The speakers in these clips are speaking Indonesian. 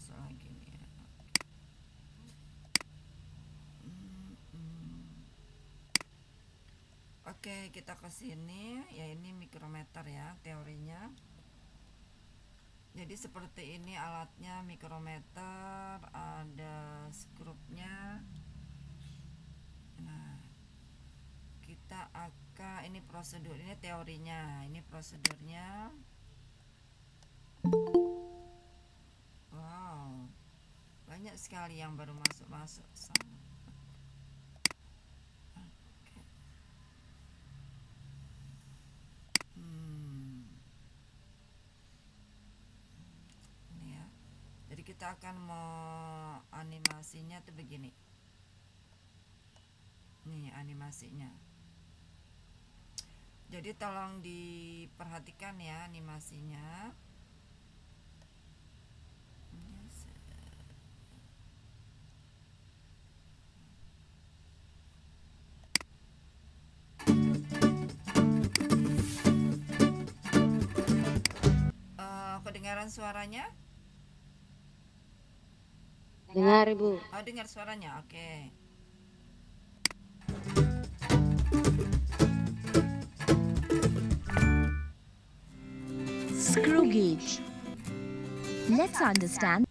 masuk lagi nih ya. Oke, kita ke sini ya, ini mikrometer ya teorinya. Jadi seperti ini alatnya, mikrometer, ada skrupnya. Nah, kita akan, ini prosedur, ini teorinya, ini prosedurnya. Wow, banyak sekali yang baru masuk sama. Oke. Ini ya. Jadi kita akan mau animasinya tuh begini. Nih animasinya. Jadi tolong diperhatikan ya animasinya. Kedengaran suaranya? Dengar, Ibu. Oh, dengar suaranya. Oke. Screw gauge. Let's understand.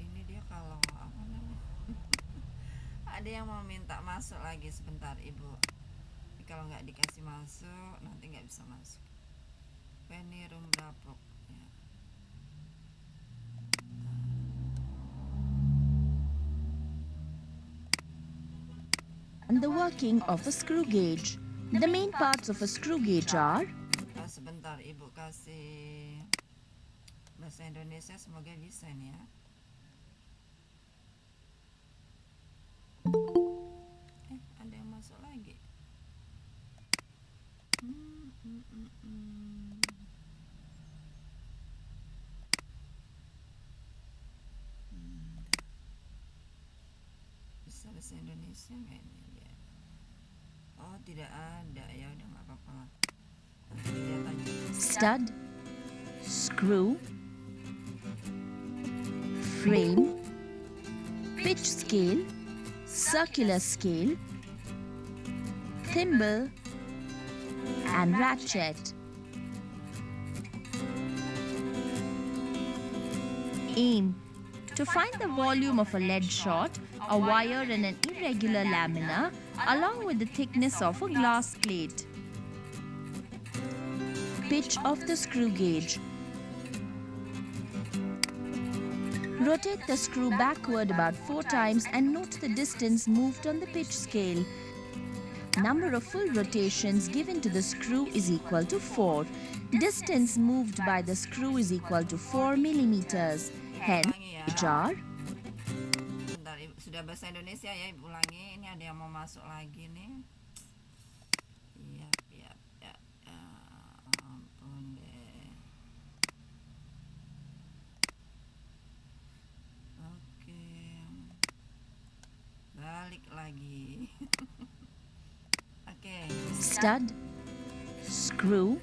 Ini dia kalau apa namanya? Ada yang mau minta masuk lagi sebentar, Ibu. Kalau nggak dikasih masuk, nanti nggak bisa masuk. Penny room dapur. Ya. And the working of a screw gauge. The main parts of a screw gauge are Sebentar, Ibu kasih bahasa Indonesia, semoga bisa nih ya. Ada yang masuk lagi. Bisa bahasa Indonesia nggak ini dia? Oh, tidak ada, ya udah nggak apa-apa lah. Nanti lihat aja. stud, screw, frame, pitch scale, circular scale, thimble, and ratchet. Aim. To find the volume of a lead shot, a wire in an irregular lamina along with the thickness of a glass plate. Pitch of the screw gauge. Rotate the screw backward about 4 times and note the distance moved on the pitch scale. Number of full rotations given to the screw is equal to 4. Distance moved by the screw is equal to 4 millimeters. Hence, jar. Bentar, Ibu. Sudah bahasa Indonesia ya, Ibu ulangi. Ini ada yang mau masuk lagi nih. Iya, ya. Ampun deh. Oke. Balik lagi. Oke. Stud, screw,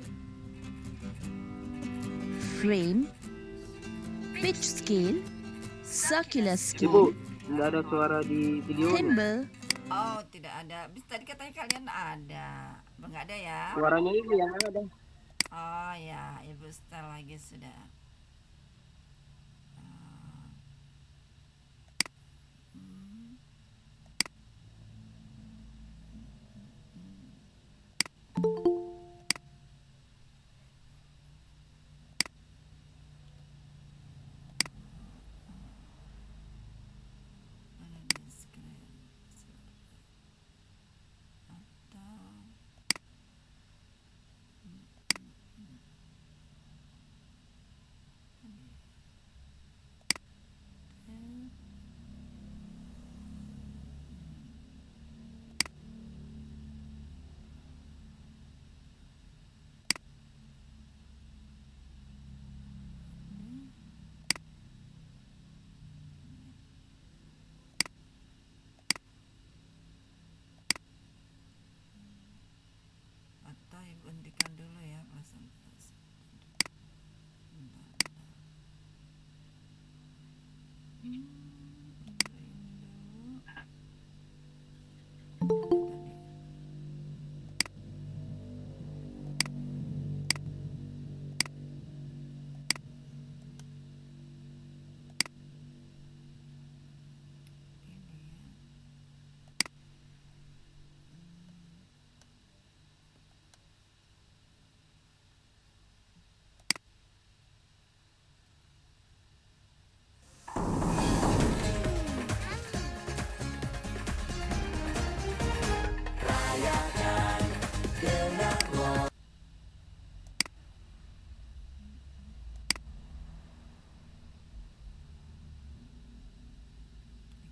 frame, pitch scale, circular Ibu, scale, nggak ada suara di video. thimble, Oh, tidak ada. Tadi katanya kalian ada. Nggak ada ya? Suaranya Ibu yang ada. Oh ya, Ibu setel lagi sudah. Mana dia screen? Atau Ibu hentikan dulu ya, pasang.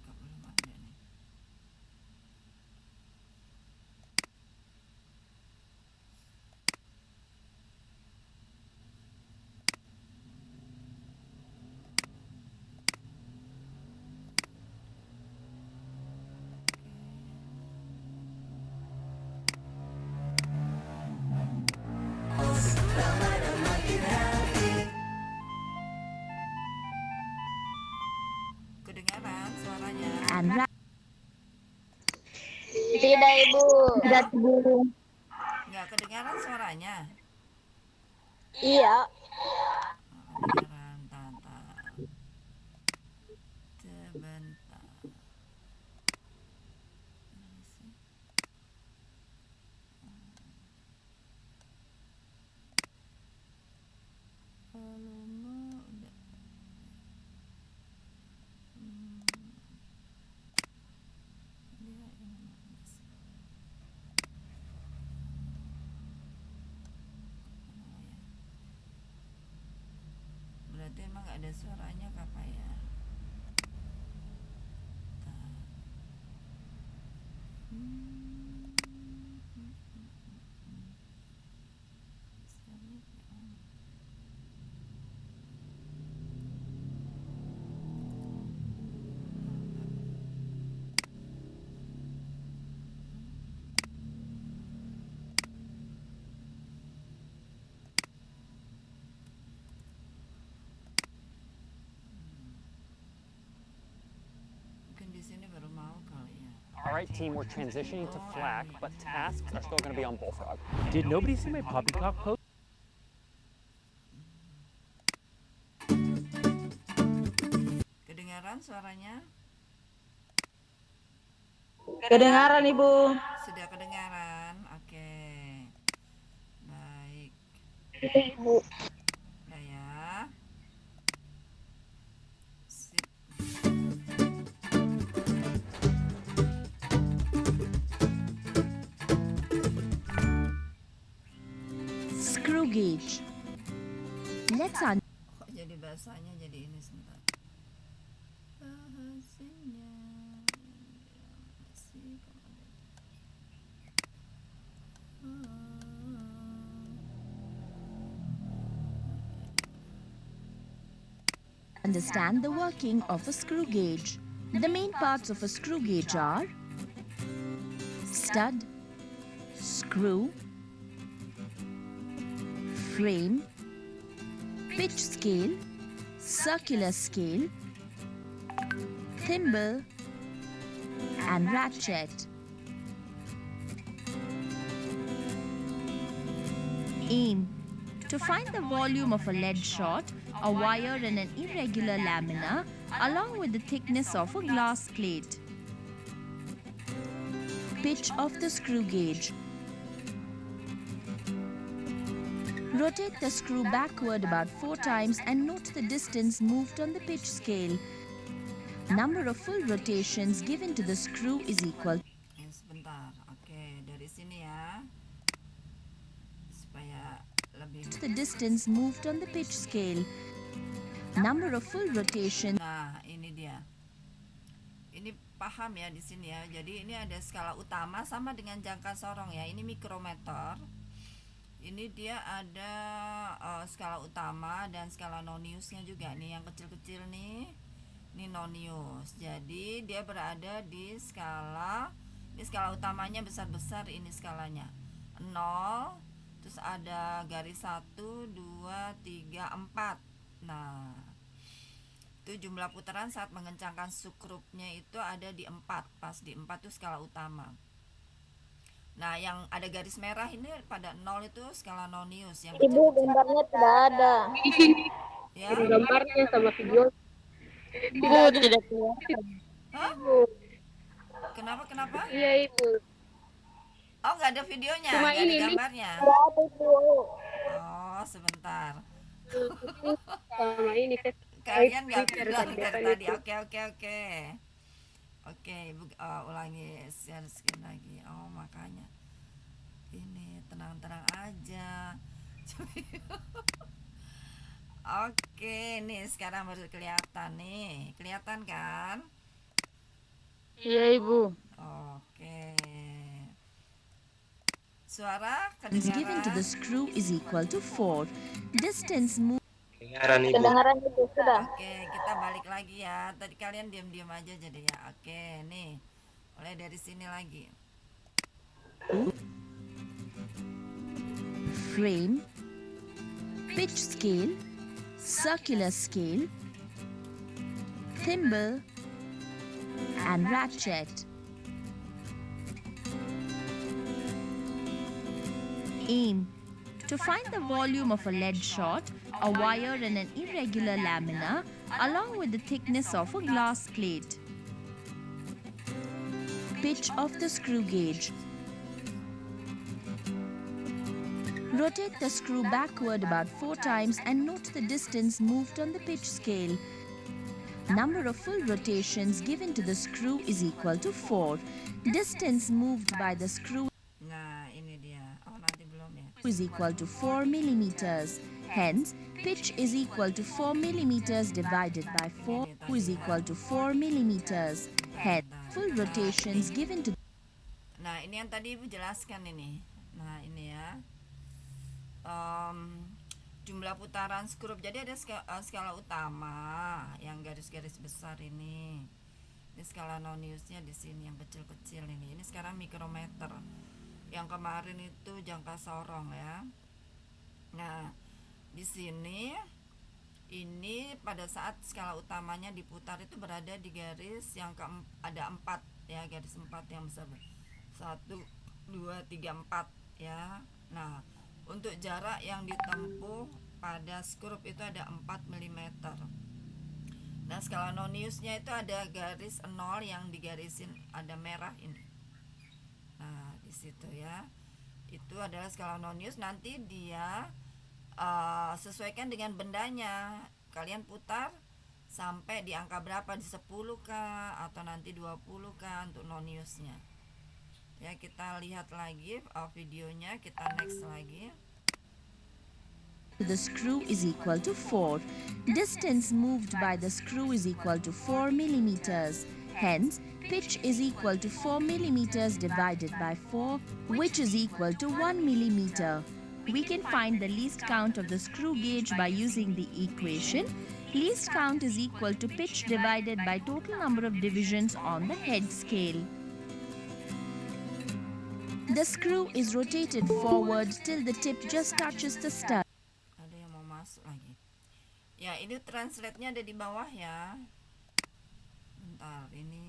Kok belum ada nih. Kedengaran suaranya? and Tidak, Ibu. Tidak, Ibu. Nggak kedengaran suaranya? Iya. Kedengaran, Tata. Sebentar. Mana sih? Volume udah. Dia ini mana sih? Oh ya. Berarti emang nggak ada suaranya kakak ya? Bentar. Submit ya. Mungkin di sini baru mau kali ya. All right, team, we're transitioning to FLAC, but tasks are still going to be on Bullfrog. Did nobody see my poppycock post? Kedengaran suaranya? Kedengaran, Ibu. Sudah kedengaran? Oke. Baik. Ibu. Udah ya. Sip. screw gauge. Let's Kok jadi bahasanya jadi ini sebentar. Bahasanya masih kok ada. understand the working of a screw gauge. The main parts of a screw gauge are stud, screw, frame, pitch scale, circular scale, thimble, and ratchet. Aim. To find the volume of a lead shot, a wire in an irregular lamina, along with the thickness of a glass plate. Pitch of the screw gauge. Rotate the screw backward about 4 times and note the distance moved on the pitch scale. Number of full rotations given to the screw is equal Sebentar. Oke, dari sini ya. Supaya lebih. to the distance moved on the pitch scale. Number of full rotations. Nah, ini dia. Ini paham ya di sini ya. Jadi ini ada skala utama sama dengan jangka sorong ya. Ini mikrometer. Ini dia ada skala utama dan skala noniusnya juga nih, yang kecil-kecil nih. Ini nonius. Jadi dia berada di skala, ini skala utamanya besar-besar, ini skalanya 0, terus ada garis 1, 2, 3, 4. Nah, itu jumlah putaran saat mengencangkan skrupnya itu ada di 4. Pas di 4 itu skala utama. Nah, yang ada garis merah ini pada 0 itu skala nonius yang Ibu, gambarnya tidak ada. ya. Gambarnya sama video. Ibu, tidak kelihatan. Hah? Kenapa? Iya, Ibu. Oh, nggak ada videonya, Cuma nggak ada ini, gambarnya. Tidak ada, Ibu. Oh, sebentar. Sama ini kan. Kalian nggak Twitter bilang tadi, dari depan tadi. itu. Oke, Ibu ulangi share screen lagi. Oh, makanya. Ini tenang-tenang aja. Oke, nih sekarang baru kelihatan nih. Kelihatan kan? Iya, Ibu. Oke. Suara is given to the kedengaran? screw is equal to 4. Distance moved Kedengaran Ibu, sudah. Oke, kita balik lagi ya. Tadi kalian diam-diam aja jadi ya. Oke, nih. Mulai dari sini lagi. frame, pitch scale, circular scale, thimble, and ratchet. Aim. To find the volume of a lead shot, a wire and an irregular lamina, along with the thickness of a glass plate. Pitch of the screw gauge. Rotate the screw backward about 4 times and note the distance moved on the pitch scale. Number of full rotations given to the screw is equal to 4. Distance moved by the screw Nah, ini dia. Oh, nanti belum ya. is equal to 4 millimeters. Hence, pitch is equal to 4 millimeters divided by 4 is equal to 4 millimeters. Hence, full rotations given to Nah, ini yang tadi Ibu jelaskan ini. Nah, ini ya. Jumlah putaran skrup. Jadi ada skala utama yang garis-garis besar ini. Ini skala noniusnya di sini yang kecil-kecil ini. Ini sekarang mikrometer. Yang kemarin itu jangka sorong ya. Nah, di sini ini pada saat skala utamanya diputar itu berada di garis yang ada 4 ya, garis 4 yang besar. 1 2 3 4 ya. Nah, untuk jarak yang ditempuh pada skrup itu ada 4 mm. Nah, skala noniusnya itu ada garis 0 yang digarisin ada merah ini. Nah, di situ ya. Itu adalah skala nonius. Nanti dia sesuaikan dengan bendanya. Kalian putar sampai di angka berapa, di 10 kah atau nanti 20 kah untuk noniusnya. Ya, kita lihat lagi videonya, kita next lagi. the screw is equal to 4. Distance moved by the screw is equal to 4 millimeters. Hence, pitch is equal to 4 millimeters divided by 4, which is equal to 1 millimeter. We can find the least count of the screw gauge by using the equation. Least count is equal to pitch divided by total number of divisions on the head scale. The screw is rotated forward till the tip just touches the stud. Ada yang mau masuk lagi. Ya, ini translate-nya ada di bawah ya. Bentar, ini.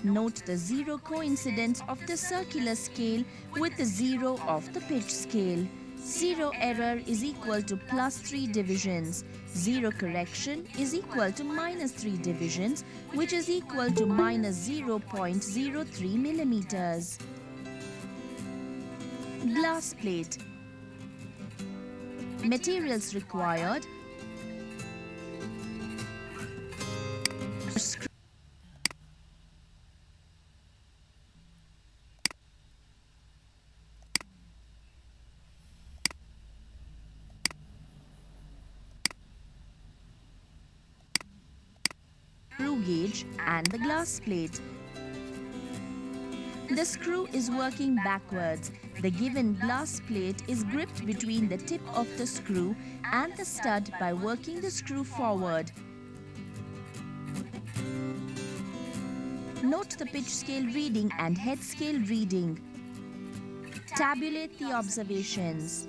Note the zero coincidence of the circular scale with the zero of the pitch scale. Zero error is equal to +3 divisions. Zero correction is equal to -3 divisions, which is equal to -0.03 millimeters. Glass plate. Materials required. Screw gauge and the glass plate. The screw is working backwards. The given glass plate is gripped between the tip of the screw and the stud by working the screw forward. Note the pitch scale reading and head scale reading. Tabulate the observations.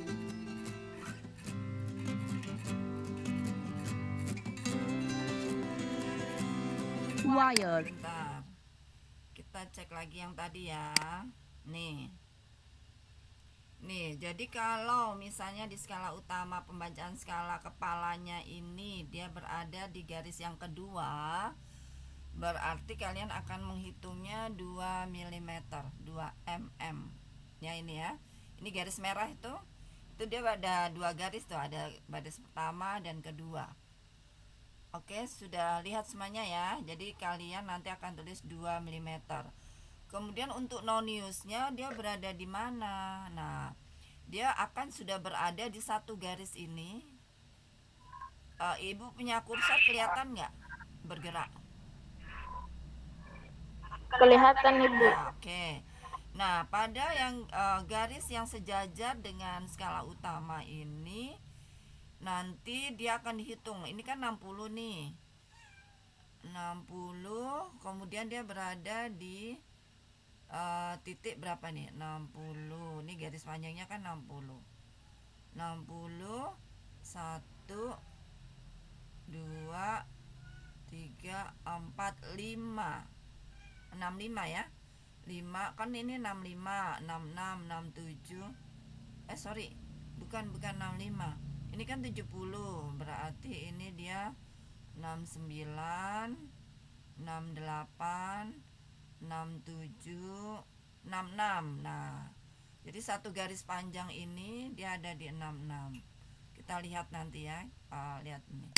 Wire. Bentar. Kita cek lagi yang tadi ya. Nih. Nih, jadi kalau misalnya di skala utama pembacaan skala kepalanya ini dia berada di garis yang kedua, berarti kalian akan menghitungnya 2 mm, 2 mm. Ya ini ya. Ini garis merah itu dia ada 2 garis tuh, ada baris pertama dan kedua. Oke, sudah lihat semuanya ya. Jadi kalian nanti akan tulis 2 mm. Kemudian untuk noniusnya dia berada di mana? Nah, dia akan sudah berada di satu garis ini. Ibu punya kursor, kelihatan nggak bergerak? Kelihatan Ibu. Nah, oke. Nah, pada yang garis yang sejajar dengan skala utama ini, nanti dia akan dihitung. Ini kan 60 nih. 60, kemudian dia berada di titik berapa nih? 60. Ini garis panjangnya kan 60. 60, 1, 2, 3, 4, 5. 65 ya. 5 kan ini 65, 66, 67. Sorry. Bukan 65. Ini kan 70. Berarti ini dia 69, 68, 67, 66. Nah, jadi satu garis panjang ini dia ada di 66. Kita lihat nanti ya. Lihat ini.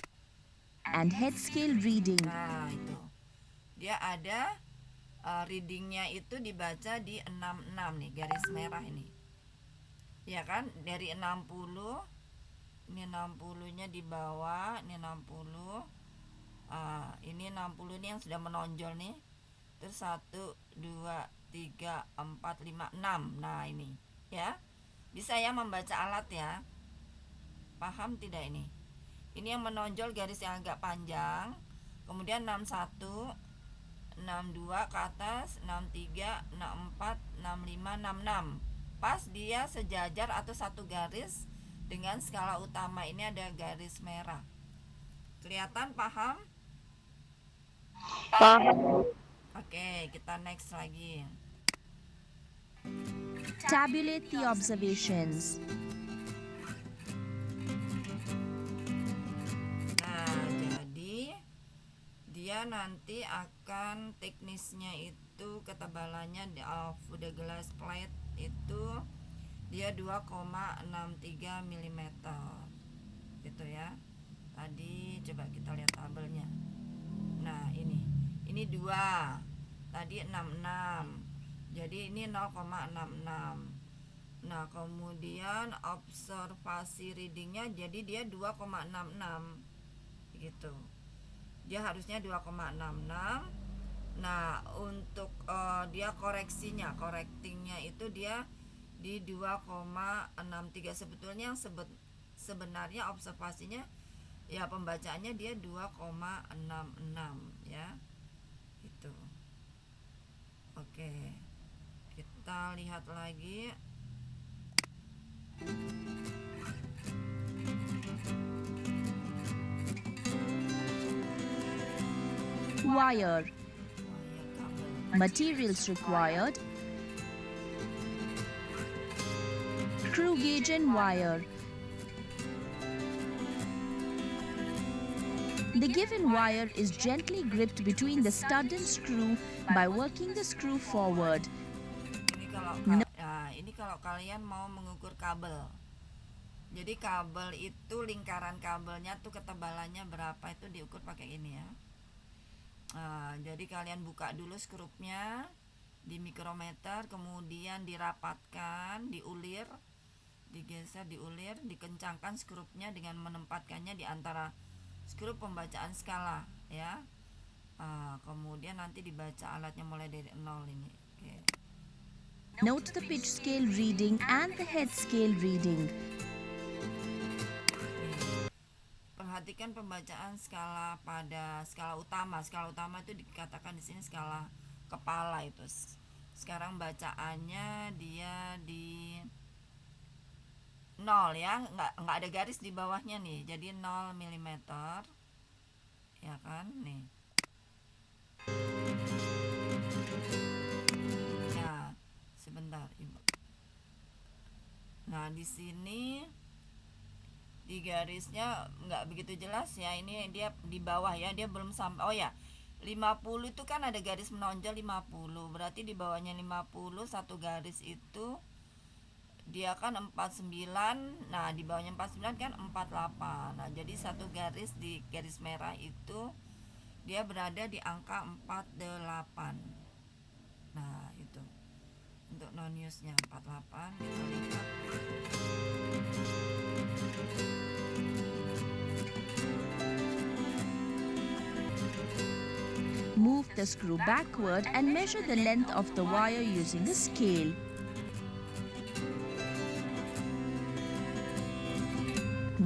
And head scale reading. Nah, itu. Dia ada readingnya itu dibaca di 66 nih, garis merah ini. Ya kan? Dari 60. Ini 60-nya di bawah, ini 60. Ini 60 ini yang sudah menonjol nih. Terus 1, 2, 3, 4, 5, 6. Nah ini ya. Bisa ya membaca alat ya. Paham tidak ini? Ini yang menonjol garis yang agak panjang. Kemudian 61, 62 ke atas, 63, 64, 65, 66. Pas dia sejajar atau satu garis dengan skala utama ini ada garis merah. Kelihatan, paham? Paham. Oke, kita next lagi. Tabulate the observations. Nah, jadi dia nanti akan teknisnya itu ketebalannya of the glass plate itu dia 2,63 mm. Gitu ya. Tadi coba kita lihat tabelnya. Nah, ini 2. Tadi 66. Jadi ini 0,66. Nah, kemudian observasi readingnya jadi dia 2,66. Gitu. Dia harusnya 2,66. Nah, untuk dia correctingnya itu dia di 2,63. Sebetulnya yang sebenarnya observasinya ya pembacaannya dia 2,66 ya. Gitu. Oke. Kita lihat lagi. Wire. Materials required. Screw gauge and wire. The given wire is gently gripped between the stud and screw by working the screw forward. Ini kalau kalian mau mengukur kabel. Jadi kabel itu lingkaran kabelnya tuh ketebalannya berapa itu diukur pakai ini ya. Jadi kalian buka dulu skrupnya di mikrometer, kemudian dirapatkan, diulir, digeser, diulir, dikencangkan skrupnya dengan menempatkannya di antara skrup pembacaan skala ya. Kemudian nanti dibaca alatnya mulai dari 0 ini. Oke. Note the pitch scale reading and the head scale reading. Perhatikan pembacaan skala pada skala utama. Skala utama itu dikatakan di sini skala kepala itu. Sekarang bacaannya dia di 0 ya, nggak ada garis di bawahnya nih, jadi 0 mm ya kan nih. Nah, sebentar Ibu. Nah, di sini di garisnya nggak begitu jelas ya, ini dia di bawah ya, dia belum sampai. Oh ya, 50 itu kan ada garis menonjol 50, berarti di bawahnya 50 satu garis itu dia kan 49. Nah, di bawahnya 49 kan 48. Nah, jadi satu garis di garis merah itu dia berada di angka 48. Nah, itu untuk non-newsnya 48. Kita lihat Move the screw backward and measure the length of the wire using a scale.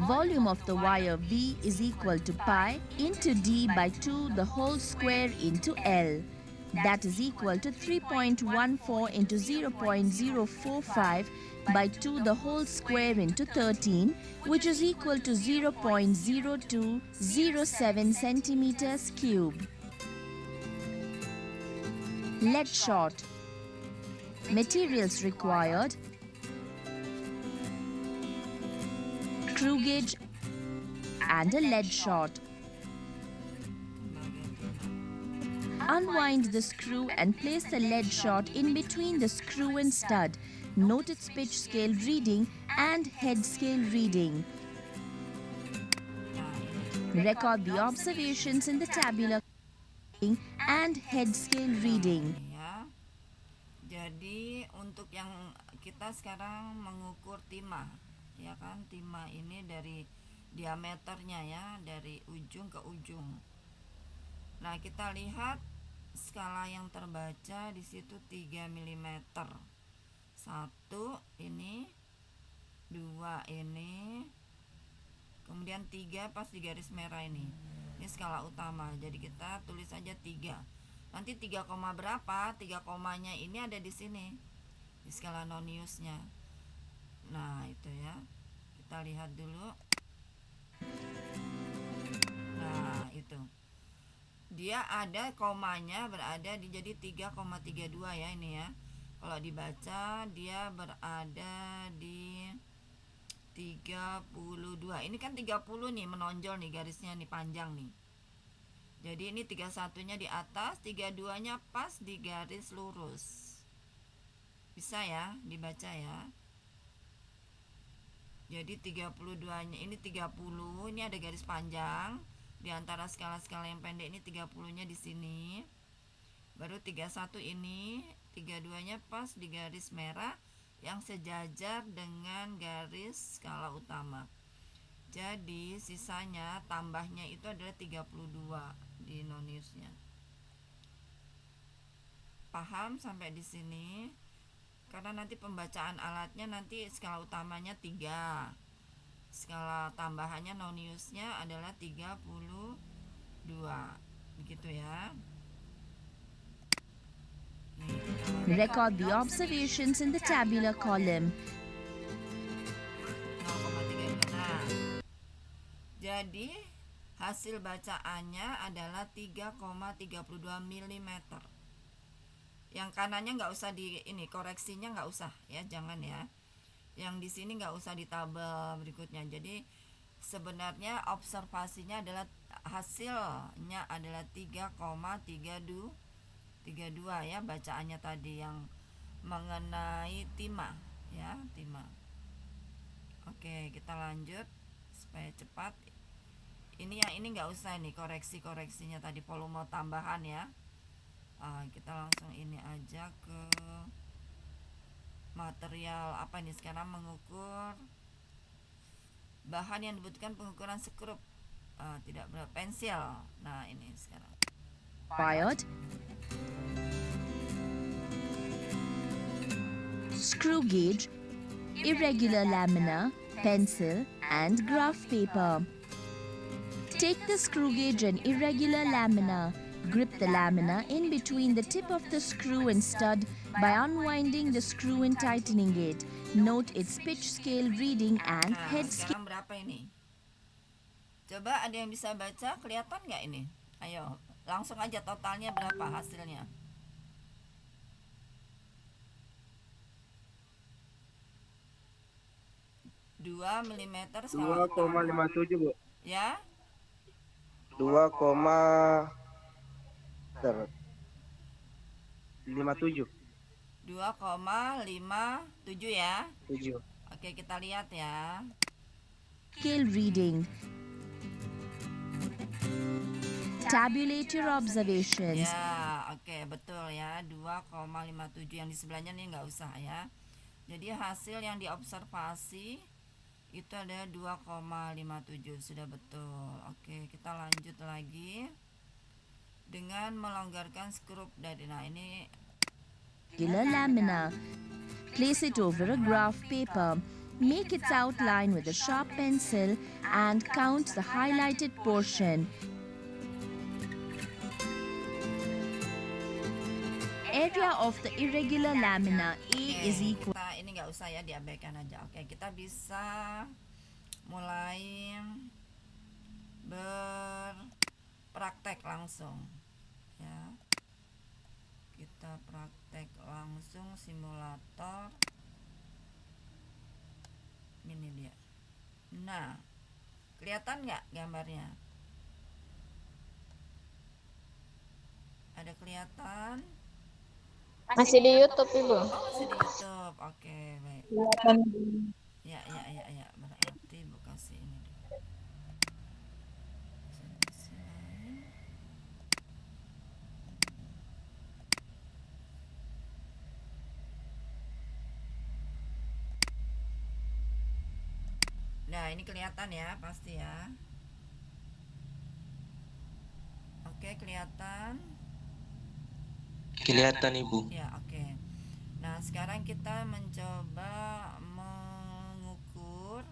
Volume of the wire V is equal to pi into D by 2 the whole square into L. That is equal to 3.14 into 0.045 by 2 the whole square into 13, which is equal to 0.0207 centimeters cube. Lead shot. Materials required: screw gauge and a lead shot. Unwind the screw and place the lead shot in between the screw and stud. Note its pitch scale reading and head scale reading. Record the observations in the tabular and head scale reading. ya. Jadi untuk yang kita sekarang mengukur timah, ya kan, timah ini dari diameternya ya, dari ujung ke ujung. Nah, kita lihat skala yang terbaca di situ 3 mm. 1 ini, 2 ini, kemudian 3 pas di garis merah ini. Ini skala utama. Jadi kita tulis saja 3. Nanti 3, berapa? 3 komanya ini ada di sini. Di skala non-newsnya. Nah, itu ya. Kita lihat dulu. Nah, itu. Dia ada komanya berada di, jadi 3,32 ya ini ya. Kalau dibaca dia berada di 32. Ini kan 30 nih, menonjol nih garisnya nih, panjang nih. Jadi ini 31-nya di atas, 32-nya pas di garis lurus. Bisa ya dibaca ya. Jadi 32-nya ini 30, ini ada garis panjang di antara skala-skala yang pendek ini, 30-nya di sini. Baru 31 ini, 32-nya pas di garis merah yang sejajar dengan garis skala utama. Jadi sisanya tambahnya itu adalah 32 di non-newsnya. Paham sampai di sini? Karena nanti pembacaan alatnya nanti skala utamanya 3. Skala tambahannya non-newsnya adalah 32. Begitu ya. Record the observations in the tabular column. 0,32. Nah, jadi hasil bacaannya adalah 3,32 mm. Yang kanannya nggak usah di ini, koreksinya nggak usah ya, jangan ya. Yang di sini nggak usah di tabel berikutnya. Jadi sebenarnya observasinya adalah, hasilnya adalah 3,32 ya bacaannya tadi yang mengenai timah ya, timah. Oke, kita lanjut supaya cepat. Ini yang ini nggak usah nih koreksinya tadi, volume tambahan ya. Kita langsung ini aja ke material apa nih sekarang, mengukur bahan yang dibutuhkan pengukuran skrup. Tidak berat, pensil. Nah, ini sekarang Required: screw gauge, irregular lamina, pencil, and graph paper. Take the screw gauge and irregular lamina. Grip the lamina in between the tip of the screw and stud by unwinding the screw and tightening it. Note its pitch scale reading and Nah, head scale. sekarang berapa ini? Coba ada yang bisa baca, kelihatan nggak ini? Ayo, langsung aja totalnya berapa hasilnya? 2 mm skala 2,57 Bu. ya? 2,57 2,57 ya. 7. Oke, kita lihat ya. Scale reading. Tabulate your observations. Ya, oke, betul ya. 2,57 yang di sebelahnya nih nggak usah ya. Jadi hasil yang diobservasi itu ada 2,57, sudah betul. Oke, kita lanjut lagi dengan melonggarkan skrup dari, nah ini Regular lamina. Place it over a graph paper. Make its outline with a sharp pencil and count the highlighted portion. Area of the irregular lamina A is equal. kita ini nggak usah ya, diabaikan aja. Oke, kita bisa mulai berpraktek langsung ya. Kita praktek langsung simulator. Ini dia. Nah, kelihatan nggak gambarnya? Ada kelihatan? Masih di YouTube Ibu. Oh, masih di YouTube. Oke, baik. Ya, berarti Bu kasih ini dulu. Sini lain. Nah, ini kelihatan ya, pasti ya. Oke, kelihatan. Kelihatan Ibu. Ya, oke. Nah, sekarang kita mencoba mengukur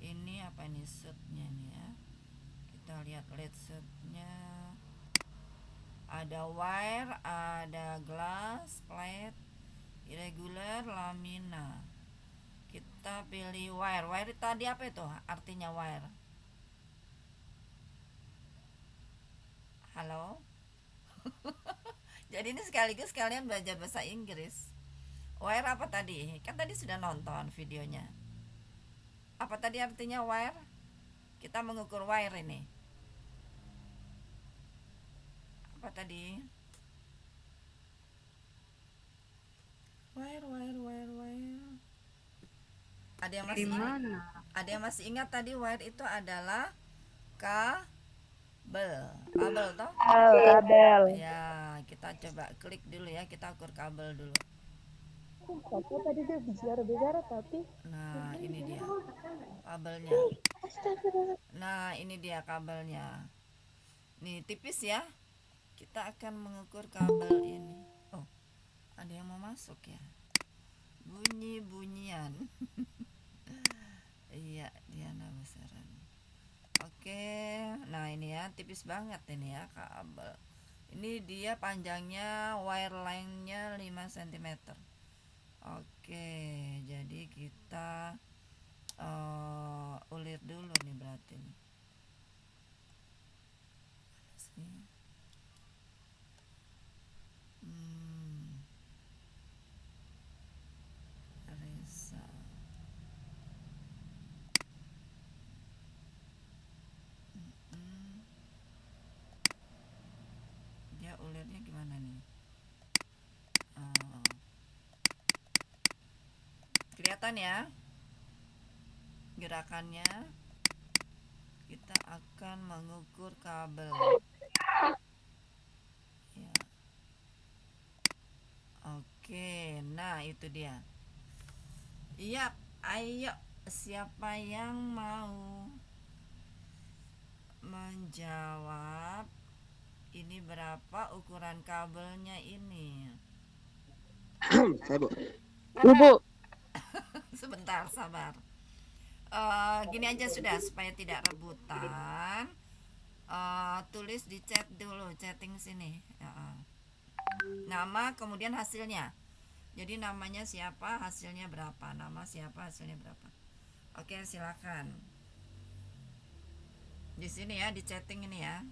ini apa ini shootnya nih ya. Kita lihat lead shootnya. Ada wire, ada glass, plate, irregular, lamina. Kita pilih wire. Wire tadi apa itu? Artinya wire. Halo? Jadi ini sekaligus kalian belajar bahasa Inggris. Wire apa tadi? Kan tadi sudah nonton videonya. Apa tadi artinya wire? Kita mengukur wire ini. Apa tadi? Wire. Ada yang masih ingat? Ada yang masih ingat tadi wire itu adalah kabel toh? Kabel. Ya, kita coba klik dulu ya, kita ukur kabel dulu. Papa tadi dia bicara tapi. Nah, ini dia kabelnya. Nah, ini dia kabelnya. Nih, tipis ya. Kita akan mengukur kabel ini. Oh, ada yang mau masuk ya. Bunyi-bunyian. Iya, Diana besaran. Oke, nah ini ya, tipis banget ini ya kabel. Ini dia panjangnya, wire line-nya 5 cm. Oke, jadi kita ulir dulu nih berarti nih. Resa. Dia ulirnya gimana nih? Kelihatan ya gerakannya. Kita akan mengukur kabel ya. Oke, nah itu dia. Iya, ayo siapa yang mau menjawab? Ini berapa ukuran kabelnya ini? Saya Bu. Ibu. Sebentar, sabar. Gini aja sudah supaya tidak rebutan. tulis di chat dulu, chatting sini ya. Nama kemudian hasilnya, jadi namanya siapa, hasilnya berapa, nama siapa, hasilnya berapa. Oke, silakan di sini ya, di chatting ini ya,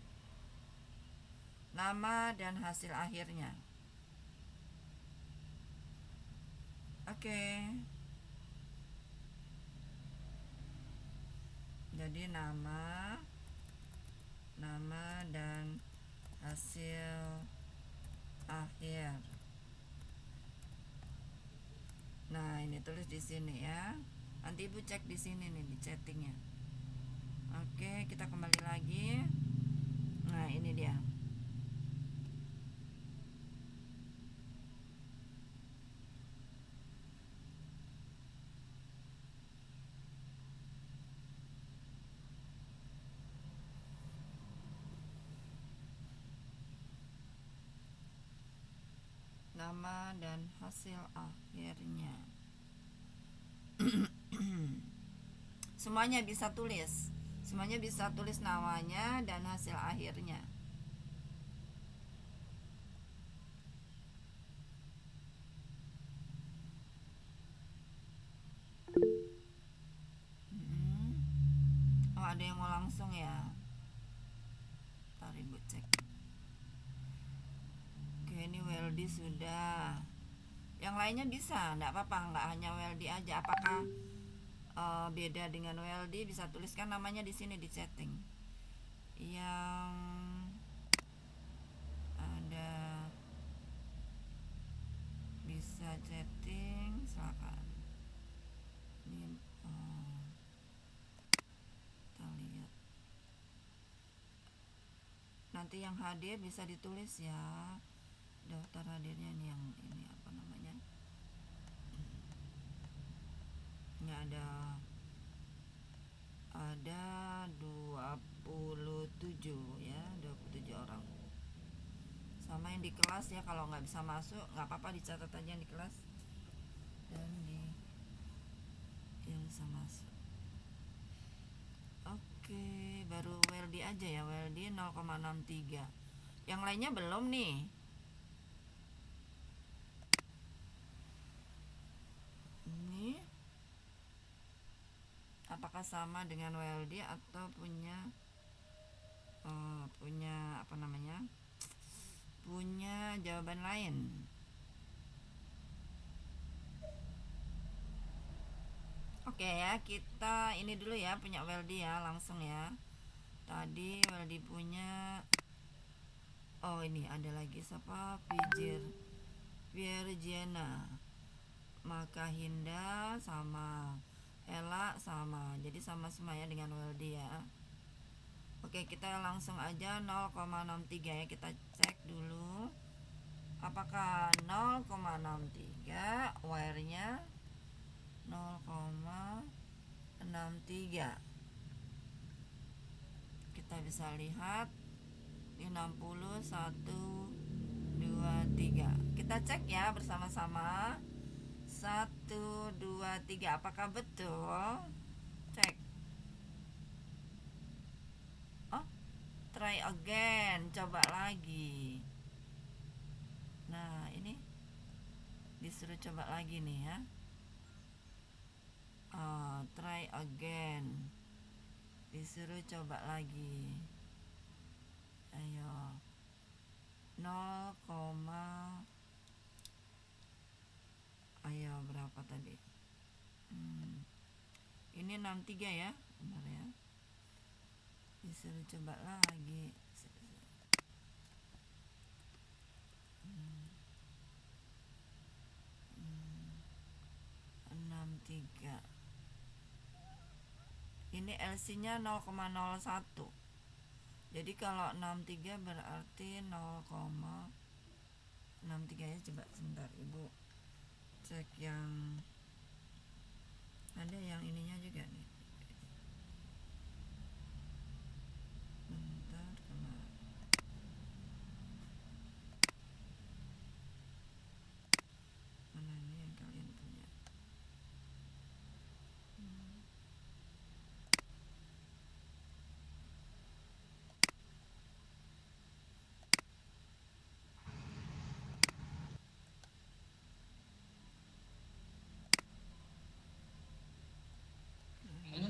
nama dan hasil akhirnya. Oke. Jadi nama dan hasil akhir. Nah, ini tulis di sini ya. Nanti Ibu cek di sini nih, di chattingnya. Oke, kita kembali lagi. Nah, ini dia. Nama dan hasil akhirnya. Semuanya bisa tulis. Semuanya bisa tulis namanya dan hasil akhirnya. Oh, ada yang mau langsung ya. Ntar Ibu cek. Oke, ini Weldy sudah. Yang lainnya bisa, enggak apa-apa, enggak hanya Weldy aja. Apakah beda dengan Weldy? Bisa tuliskan namanya di sini di chatting. Yang ada bisa chatting, silakan. Ini kita lihat. Nanti yang hadir bisa ditulis ya. Daftar hadirnya nih, yang ini apa namanya? Ini ada 27 ya, 27 orang. Sama yang di kelas ya, kalau nggak bisa masuk nggak apa-apa, dicatat aja yang di kelas dan yang bisa masuk. Oke, baru Weldy aja ya, Weldy 0,63. Yang lainnya belum nih. Ini apakah sama dengan Weldy atau punya apa namanya, punya jawaban lain? Oke ya, kita ini dulu ya, punya Weldy ya, langsung ya. Tadi Weldy punya, oh ini ada lagi siapa, Virgiana, maka Hinda sama Ella sama, jadi sama semua ya dengan Weldy ya. Oke, kita langsung aja 0,63 ya, kita cek dulu apakah 0,63 wire-nya 0,63. Kita bisa lihat ini 60, 1, 2, 3. Kita cek ya bersama-sama. 1, 2, 3. Apakah betul? Cek. Oh, try again. Coba lagi. Nah, ini disuruh coba lagi nih ya. Try again. Disuruh coba lagi. Ayo. 0, ayo berapa tadi? Ini 63 ya, benar ya. Disuruh coba lagi. 63. Ini LC-nya 0,01. Jadi kalau 63 berarti 0,63 ya. Coba sebentar Ibu cek yang ada yang ininya juga nih. Bentar, mana ini yang kalian punya?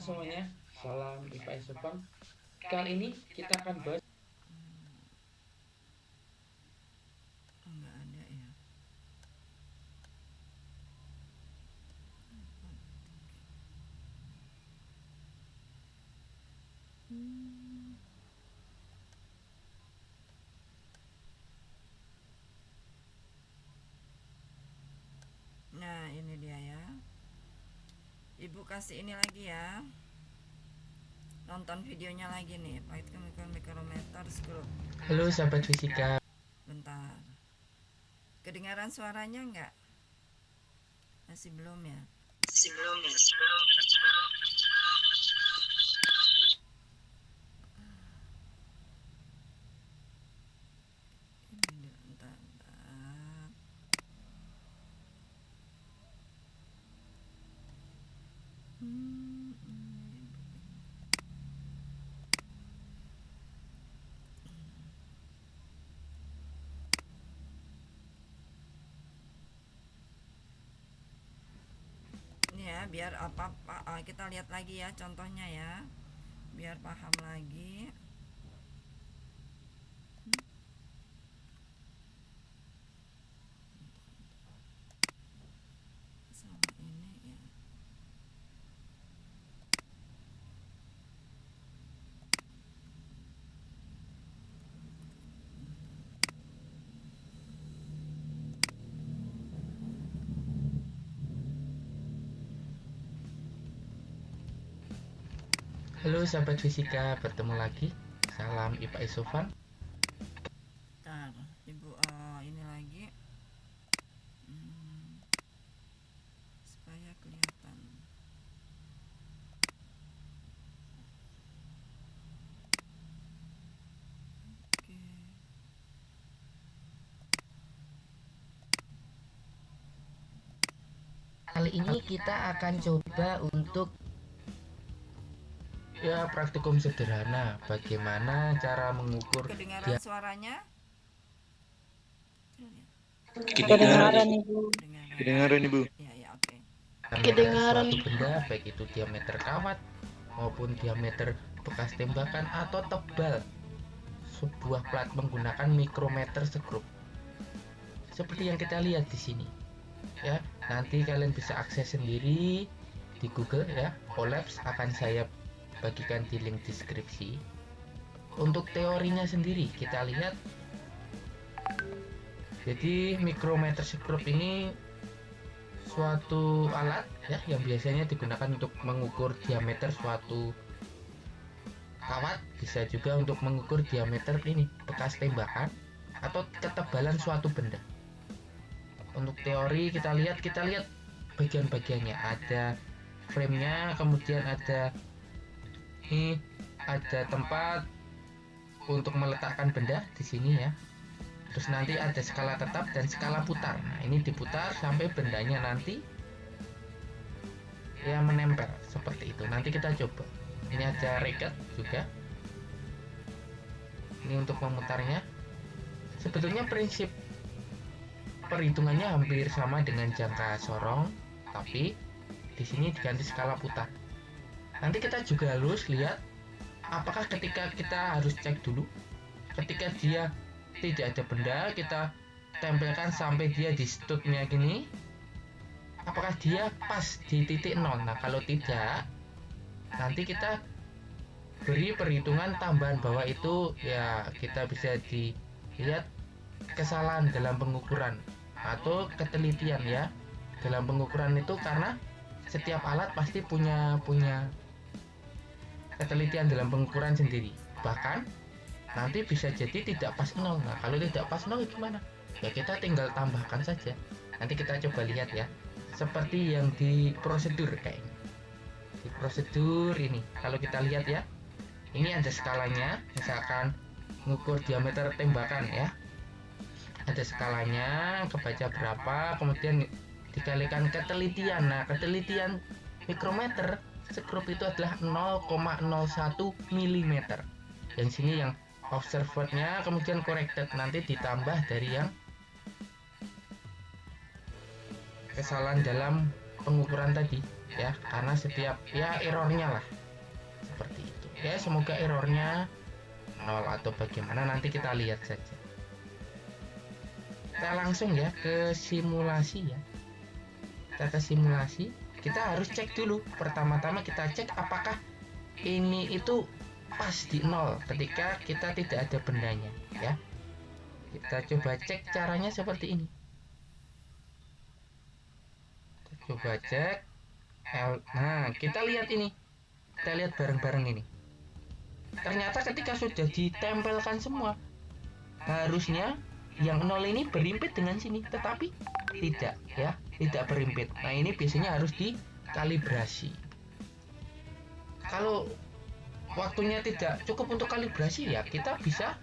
semuanya, salam IPA Sopan. Kali ini kita akan bahas Enggak ada ya. Nah, ini dia ya. Ibu kasih ini lagi ya. Nonton videonya lagi nih, Pahit mikrometer screw. Halo sahabat fisika. Bentar. Kedengaran suaranya enggak? Masih belum ya? Ini dia, bentar. Ini ya, biar kita lihat lagi ya contohnya ya, biar paham lagi. Sama ini ya. Halo sahabat fisika, bertemu lagi. Salam IPA Sopan. Bentar, Ibu ini lagi. Supaya kelihatan. Oke. Kali ini kita akan coba untuk praktikum sederhana, bagaimana cara mengukur Kedengaran suaranya? Kedengaran Ibu. Kedengaran Ibu. Ya, ya, oke. Kedengaran. suatu benda, baik itu diameter kawat maupun diameter bekas tembakan atau tebal sebuah plat menggunakan mikrometer skrup. Seperti yang kita lihat di sini. Ya, nanti kalian bisa akses sendiri di Google ya. Olabs akan saya bagikan di link deskripsi. Untuk teorinya sendiri kita lihat. Jadi mikrometer skrup ini suatu alat ya yang biasanya digunakan untuk mengukur diameter suatu kawat, bisa juga untuk mengukur diameter ini bekas tembakan atau ketebalan suatu benda. Untuk teori kita lihat bagian-bagiannya, ada frame-nya, kemudian ada tempat untuk meletakkan benda di sini ya. Terus nanti ada skala tetap dan skala putar. Nah, ini diputar sampai bendanya nanti ya menempel seperti itu. Nanti kita coba. Ini ada raket juga. Ini untuk memutarnya. Sebetulnya prinsip perhitungannya hampir sama dengan jangka sorong, tapi di sini diganti skala putar. Nanti kita juga harus lihat apakah ketika kita harus cek dulu, ketika dia tidak ada benda, kita tempelkan sampai dia di stutnya gini, apakah dia pas di titik 0. Nah, kalau tidak, nanti kita beri perhitungan tambahan bahwa itu ya kita bisa dilihat kesalahan dalam pengukuran atau ketelitian ya dalam pengukuran itu, karena setiap alat pasti punya ketelitian dalam pengukuran sendiri. Bahkan nanti bisa jadi tidak pas 0. Nah, kalau tidak pas 0 gimana? Ya kita tinggal tambahkan saja. Nanti kita coba lihat ya. Seperti yang di prosedur kayak ini. Di prosedur ini, kalau kita lihat ya. Ini ada skalanya, misalkan mengukur diameter tembakan ya. Ada skalanya, kebaca berapa, kemudian dikalikan ketelitian. Nah, ketelitian mikrometer skrup itu adalah 0,01 mm. Yang sini yang observednya, kemudian corrected nanti ditambah dari yang kesalahan dalam pengukuran tadi ya, karena setiap ya errornya lah Ya, semoga errornya 0 atau bagaimana, nanti kita lihat saja. Kita langsung ya ke simulasi ya. Kita ke simulasi, kita harus cek dulu. Pertama-tama kita cek apakah ini itu pas di 0 ketika kita tidak ada bendanya ya. Kita coba cek caranya seperti ini. Kita coba cek. Nah, kita lihat ini. Kita lihat bareng-bareng ini. Ternyata ketika sudah ditempelkan semua, harusnya yang 0 ini berimpit dengan sini, tetapi tidak ya, tidak berimpit. Nah, ini biasanya harus dikalibrasi. Kalau waktunya tidak cukup untuk kalibrasi ya, kita bisa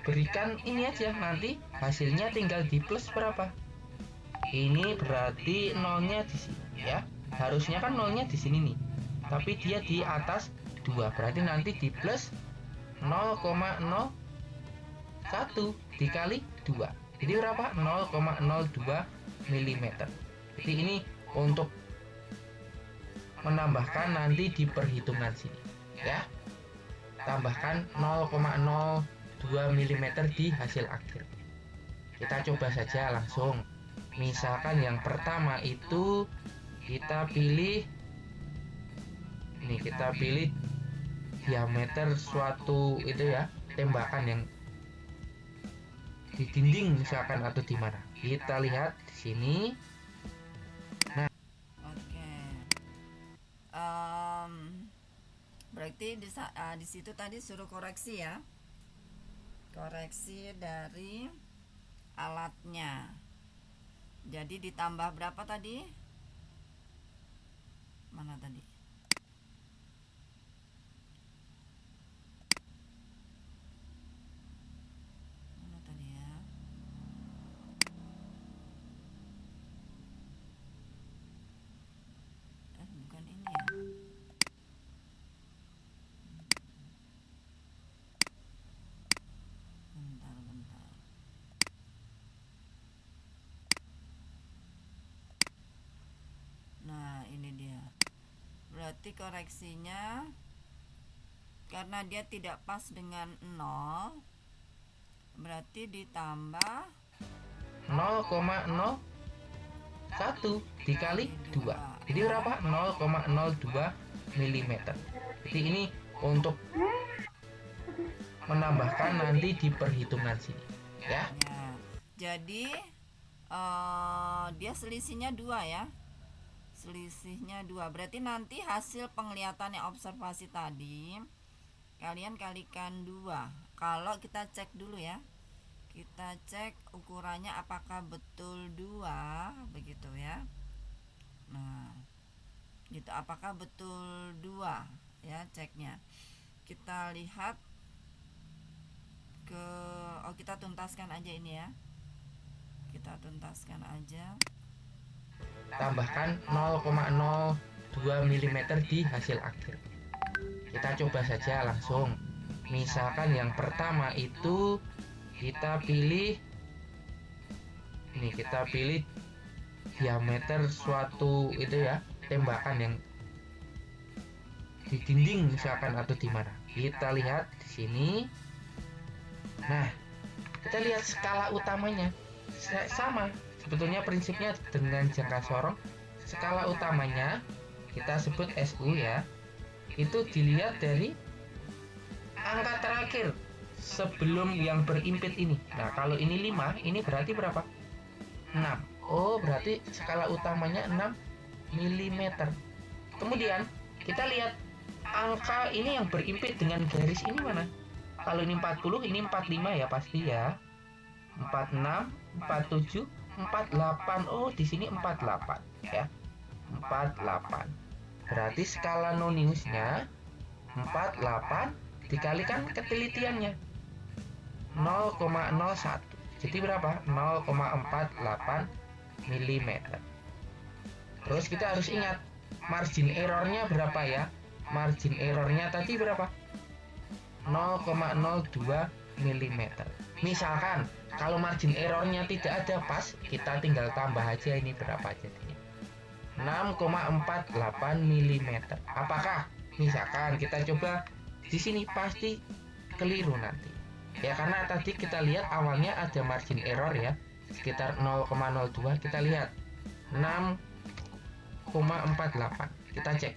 berikan ini aja, nanti hasilnya tinggal di plus berapa. Ini berarti 0-nya di sini ya. Harusnya kan 0-nya di sini nih, tapi dia di atas 2, berarti nanti di plus 0,01 dikali 2, jadi berapa? 0,02 mm. Jadi ini untuk menambahkan nanti di perhitungan sini ya, tambahkan 0,02 mm di hasil akhir. Kita coba saja langsung. Misalkan yang pertama itu kita pilih ini, kita pilih diameter suatu itu ya, tembakan yang di dinding misalkan atau di mana. Kita lihat di sini. Nah, Oke. Berarti di situ tadi suruh koreksi ya. Koreksi dari alatnya. Jadi ditambah berapa tadi? Mana tadi? Mana tadi ya? Bukan ini ya. Bentar. Nah, ini dia. Berarti koreksinya karena dia tidak pas dengan 0, berarti ditambah 0,01 dikali 2, jadi berapa? 0,02 mm. Jadi ini untuk menambahkan nanti di perhitungan sini ya. ya. Jadi dia selisihnya 2 ya. Selisihnya 2. Berarti nanti hasil penglihatannya observasi tadi kalian kalikan 2. Kalau kita cek dulu ya. Kita cek ukurannya apakah betul 2 begitu ya. Nah, gitu, apakah betul 2 ya ceknya. Kita lihat ke kita tuntaskan aja ini ya. Kita tuntaskan aja. Tambahkan 0,02 mm di hasil akhir. Kita coba saja langsung. Misalkan yang pertama itu kita pilih ini, kita pilih diameter suatu itu ya, tembakan yang di dinding misalkan atau di mana. Kita lihat di sini. Nah, kita lihat skala utamanya sama. Sebetulnya prinsipnya dengan jangka sorong, skala utamanya kita sebut SU ya, itu dilihat dari angka terakhir sebelum yang berimpit ini. Nah, kalau ini 5, ini berarti berapa? 6. Oh, berarti skala utamanya 6 mm. Kemudian kita lihat angka ini yang berimpit dengan garis ini mana? Kalau ini 40, ini 45 ya pasti ya. 46, 47, 48. Oh, di sini 48 ya. 48. Berarti skala noniusnya 48 dikalikan ketelitiannya 0,01. Jadi berapa? 0,48 mm. Terus kita harus ingat margin errornya berapa ya? Margin errornya tadi berapa? 0,02 mm. Misalkan kalau margin errornya tidak ada pas, kita tinggal tambah aja ini berapa jadinya. 6,48 mm. Apakah misalkan kita coba di sini pasti keliru nanti. Ya karena tadi kita lihat awalnya ada margin error ya, sekitar 0,02. Kita lihat 6,48. Kita cek.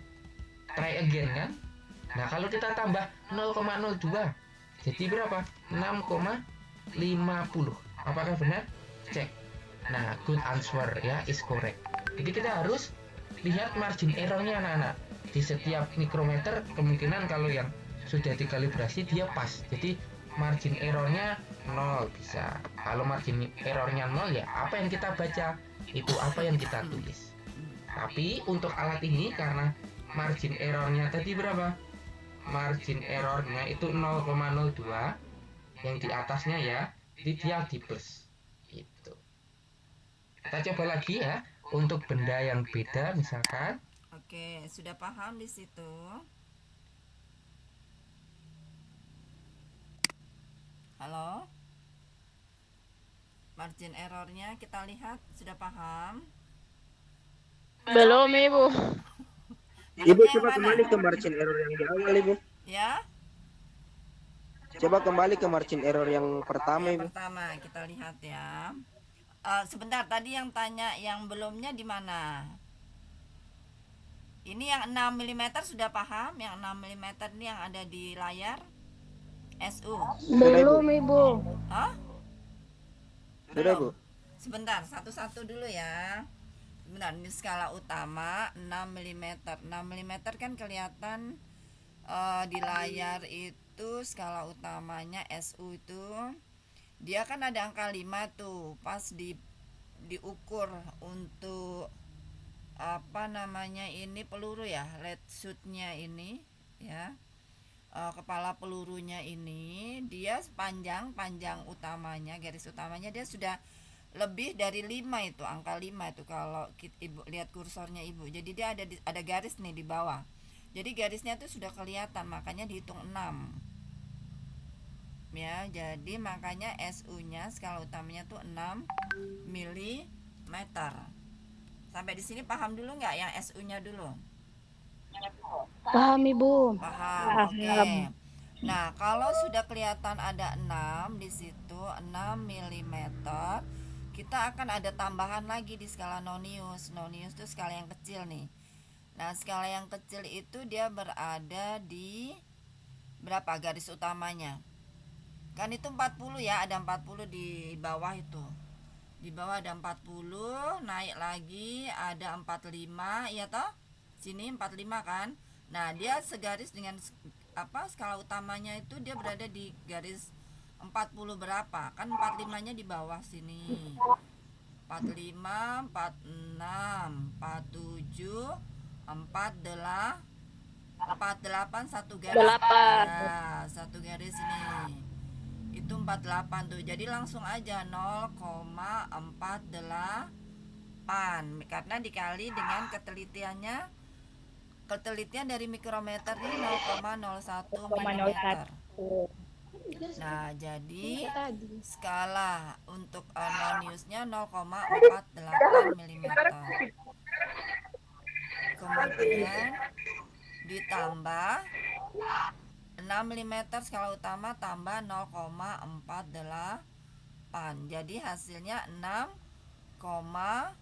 Try again kan? Nah, kalau kita tambah 0,02 jadi berapa? 6,50. Apakah benar? Cek. Nah, good answer ya, is correct. Jadi kita harus lihat margin errornya anak-anak. Di setiap mikrometer kemungkinan kalau yang sudah dikalibrasi dia pas. Jadi margin errornya 0 bisa. Kalau margin errornya 0 ya apa yang kita baca itu apa yang kita tulis. Tapi untuk alat ini karena margin errornya tadi berapa? Margin errornya itu 0,02, yang di atasnya ya, jadi dia di plus gitu. Kita coba lagi ya untuk benda yang beda misalkan. Oke, sudah paham di situ? Halo? Margin errornya kita lihat, sudah paham? Belum, Ibu. Ibu Yang coba mana? kembali ke margin error yang di awal, Ibu. Ya, Coba kembali ke margin error yang pertama, yang Ibu. pertama kita lihat ya. Sebentar, tadi yang tanya yang belumnya di mana? Ini yang 6 mm sudah paham? Yang 6 mm ini yang ada di layar SU. Belum, Ibu. Hah? Sudah, Bu. Sebentar, satu-satu dulu ya. Sebentar, ini skala utama 6 mm. 6 mm kan kelihatan di layar itu skala utamanya SU itu. Dia kan ada angka 5 tuh, pas diukur untuk apa namanya ini peluru ya, lead shootnya ini ya. Kepala pelurunya ini dia panjang utamanya, garis utamanya dia sudah lebih dari 5 itu, angka 5 itu kalau Ibu lihat kursornya Ibu. Jadi dia ada garis nih di bawah. Jadi garisnya tuh sudah kelihatan, makanya dihitung 6. Ya, jadi makanya SU-nya skala utamanya tuh 6 mm. Sampai di sini paham dulu nggak yang SU-nya dulu? Paham, Ibu. Paham. Oke. Nah, kalau sudah kelihatan ada 6 di situ, 6 mm, kita akan ada tambahan lagi di skala nonius. Nonius itu skala yang kecil nih. Nah, skala yang kecil itu dia berada di berapa garis utamanya? Kan itu 40 ya, ada 40 di bawah itu. Di bawah ada 40, naik lagi ada 45, ya toh? Sini 45 kan? Nah, dia segaris dengan apa? Skala utamanya itu dia berada di garis 40 berapa? Kan 45-nya di bawah sini. 45, 46, 47, 48 satu garis. 8. Nah, satu garis ini. Itu 48 tuh. Jadi langsung aja 0,48 karena dikali dengan ketelitian dari mikrometer ini 0,01 mm. Nah, jadi skala untuk noniusnya 0,48 mm. Kemudian ditambah 6 mm skala utama tambah 0,48. Jadi hasilnya 6,48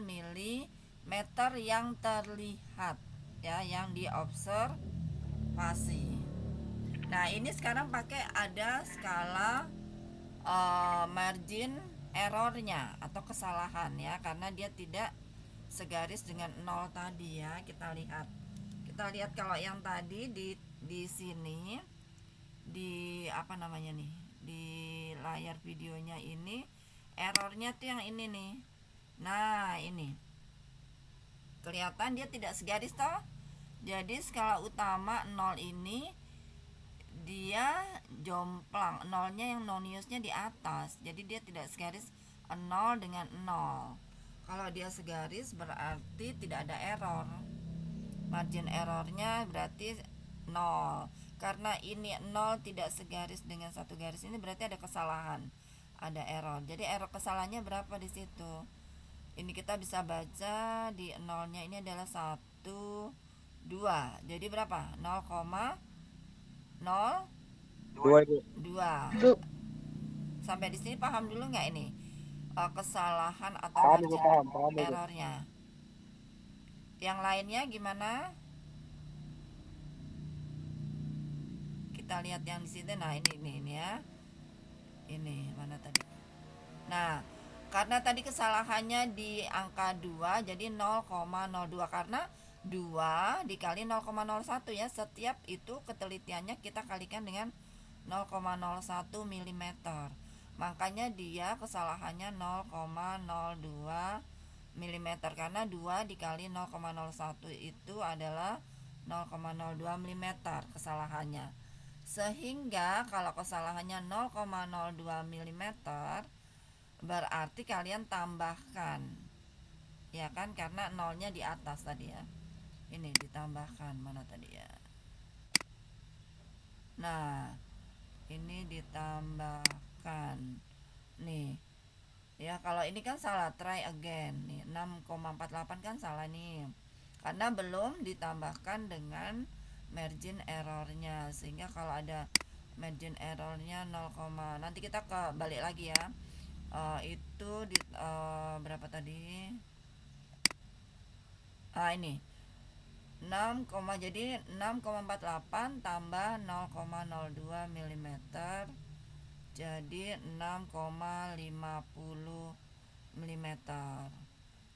mm yang terlihat ya, yang diobservasi. Nah, ini sekarang pakai ada skala margin errornya atau kesalahan ya, karena dia tidak segaris dengan 0 tadi ya. Kita lihat kalau yang tadi di sini di apa namanya nih, di layar videonya ini errornya tuh yang ini nih. Nah, ini kelihatan dia tidak segaris toh. Jadi skala utama 0 ini dia jomplang, 0-nya yang noniusnya di atas. Jadi dia tidak segaris 0 dengan 0. Kalau dia segaris berarti tidak ada error. Margin errornya berarti 0. Karena ini 0 tidak segaris dengan satu garis, ini berarti ada kesalahan, ada error. Jadi error kesalahannya berapa di situ? Ini kita bisa baca di 0-nya ini adalah 1, 2, Jadi berapa? 0,02. 2 Ibu. Sampai di sini paham dulu nggak ini? Kesalahan atau Paham Ibu, margin paham Ibu. errornya. Yang lainnya gimana? Kita lihat yang di sini. Nah, ini ya. Ini mana tadi? Nah, karena tadi kesalahannya di angka 2, jadi 0,02, karena 2 dikali 0,01 ya. Setiap itu ketelitiannya kita kalikan dengan 0,01 mm. Makanya dia kesalahannya 0,02 mm, karena 2 dikali 0,01 itu adalah 0,02 mm kesalahannya. Sehingga kalau kesalahannya 0,02 mm, berarti kalian tambahkan, ya kan, karena nolnya di atas tadi ya. Ini ditambahkan, mana tadi ya. Nah, ini ditambahkan nih ya. Kalau ini kan salah, try again nih. 6,48 kan salah nih, karena belum ditambahkan dengan margin errornya. Sehingga kalau ada margin errornya 0, nanti kita balik lagi ya. Itu di berapa tadi? Ini 6, jadi 6,48 tambah 0,02 mm jadi 6,50 mm.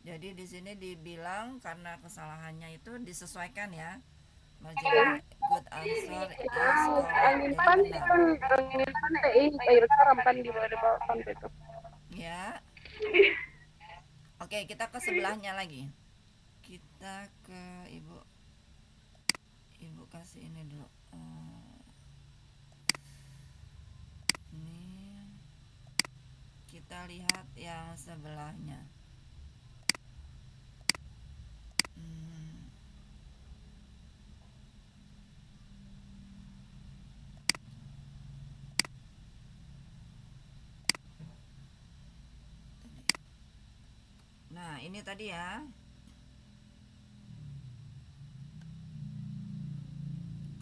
Jadi di sini dibilang karena kesalahannya itu disesuaikan ya. Margin good answer is correct. Angin Jadi pan benar. kan angin pan ini air garam kan di bawah pantai itu. Ya. Oke, kita ke sebelahnya lagi. Kita ke ibu kasih ini dulu. Ini kita lihat yang sebelahnya. Nah, ini tadi ya.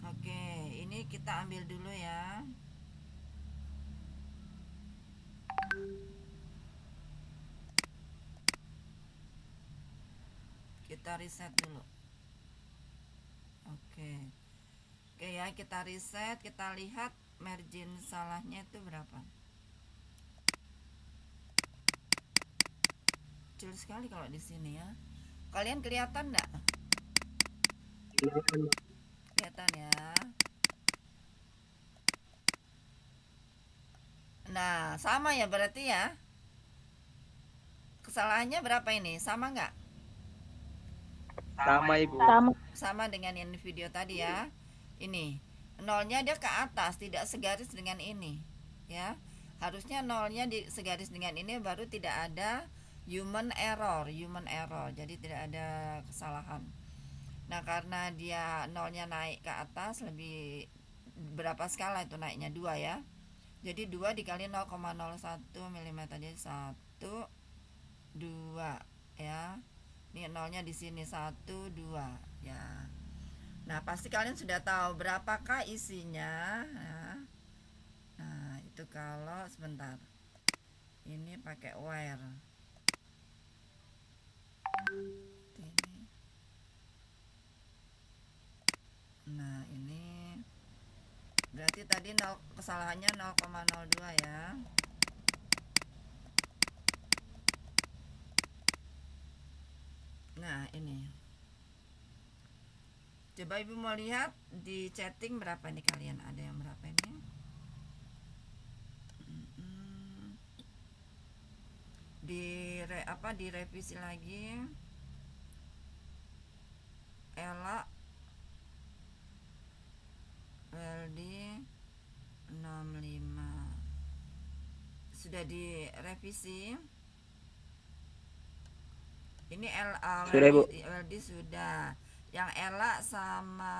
Oke, ini kita ambil dulu ya. Kita reset dulu. Oke ya, kita reset, kita lihat margin salahnya itu berapa. Kecil sekali kalau di sini ya. Kalian kelihatan enggak? Kelihatan ya. Nah, sama ya berarti ya. Kesalahannya berapa ini? Sama nggak? Sama Ibu. Sama dengan yang video tadi ya. Ini nolnya dia ke atas, tidak segaris dengan ini ya. Harusnya nolnya segaris dengan ini, baru tidak ada human error. Jadi tidak ada kesalahan. Nah, karena dia nolnya naik ke atas, lebih berapa skala itu naiknya? 2 ya. Jadi 2 dikali 0,01 mm, jadi 1, 2 ya. Ini nolnya di sini 1, 2 ya. Nah, pasti kalian sudah tahu berapakah isinya ya. Nah, itu kalau sebentar. Ini pakai wire. Ini. Nah, ini berarti tadi kesalahannya 0,02 ya. Nah, ini. Coba Ibu mau lihat di chatting berapa nih kalian? Ada yang berapa ini? Direvisi lagi. Ella Weldi 65 sudah direvisi. Ini Sudah, Ibu. Weldi sudah. Yang Ella sama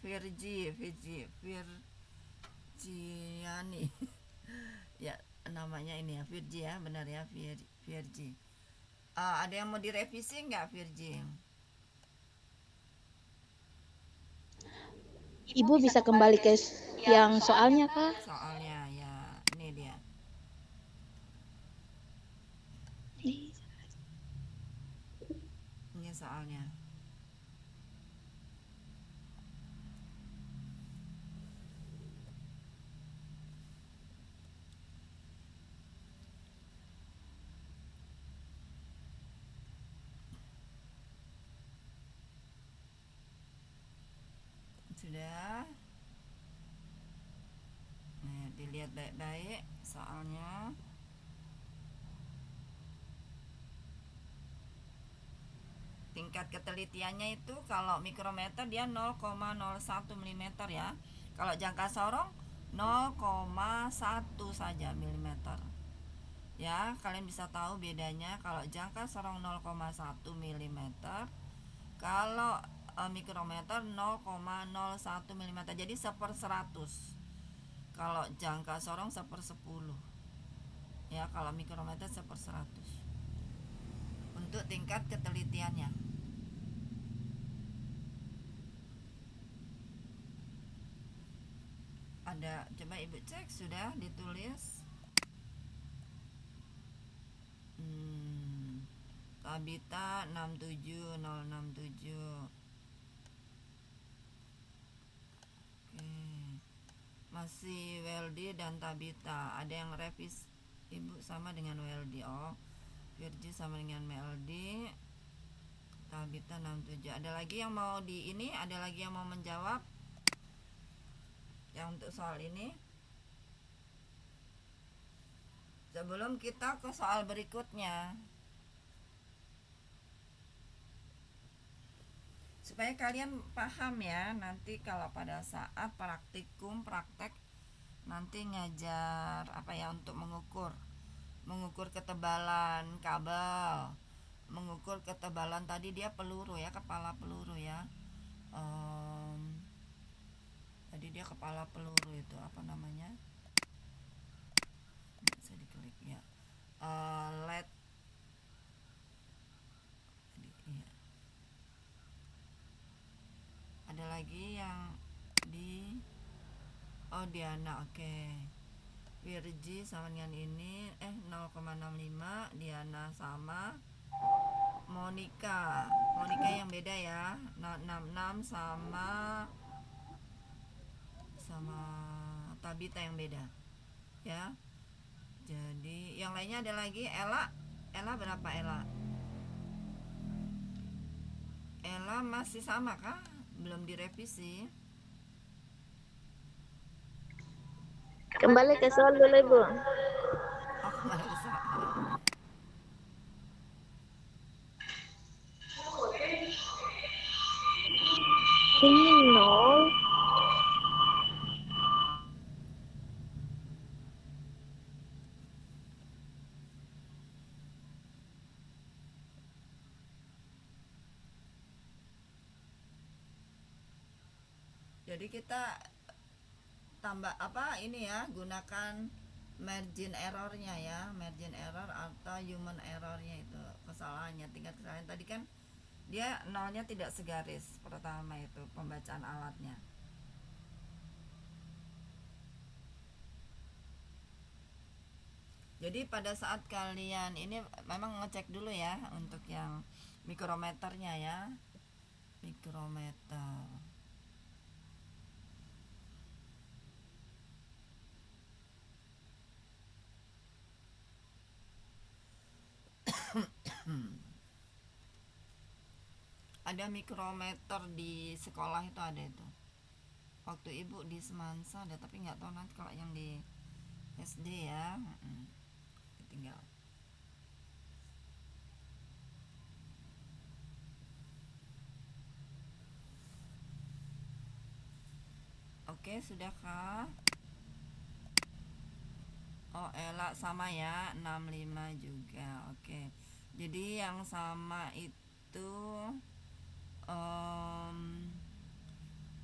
Virgiani ya namanya ini ya, Virgi ya, benar ya, Virgi. Ada yang mau direvisi nggak, Virgi? Ibu bisa kembali ke yang soalnya kah? Soalnya ya, ini dia. Ini soalnya. Sudah. Nah, dilihat baik-baik soalnya. Tingkat ketelitiannya itu kalau mikrometer dia 0,01 mm ya. Kalau jangka sorong 0,1 saja milimeter. Ya, kalian bisa tahu bedanya kalau jangka sorong 0,1 mm, kalau mikrometer 0,01 mm. Jadi 1/100. Kalau jangka sorong 1/10. Ya, kalau mikrometer 1/100. Untuk tingkat ketelitiannya. Ada, coba ibu cek sudah ditulis. Tabita 67067. Oke. Masih Weldy dan Tabita. Ada yang revis ibu sama dengan Weldy. Oh, Virgi sama dengan Meldy. Tabita 67. Ada lagi yang mau di ini? Ada lagi yang mau menjawab? Yang untuk soal ini? Sebelum kita ke soal berikutnya, supaya kalian paham ya, nanti kalau pada saat praktek nanti ngajar apa ya, untuk mengukur ketebalan kabel, mengukur ketebalan tadi dia peluru ya, kepala peluru ya. Tadi dia kepala peluru itu apa namanya? Bisa diklik ya. LED. Iya. Ada lagi yang di Diana, oke. Virgi sama dengan ini 0,65, Diana sama. Monica yang beda ya, 66 sama Tabita yang beda ya. Jadi yang lainnya ada lagi. Ella berapa Ella masih sama kah? Belum direvisi. Kembali ke soal dulu Ibu. Oh, kembali ke soal. Ini 0. Jadi kita tambah apa ini ya, gunakan margin errornya ya, margin error atau human errornya, itu kesalahannya, tingkat kesalahan tadi kan dia nolnya tidak segaris pertama itu pembacaan alatnya. Jadi pada saat kalian ini memang ngecek dulu ya untuk yang mikrometernya ya, mikrometer. Ada mikrometer di sekolah itu, ada itu. Waktu ibu di Semansa ada, tapi nggak tahu nanti kalau yang di SD ya. Tinggal. Oke, sudahkah? Oh, Ella sama ya, 65 juga. Oke. Jadi yang sama itu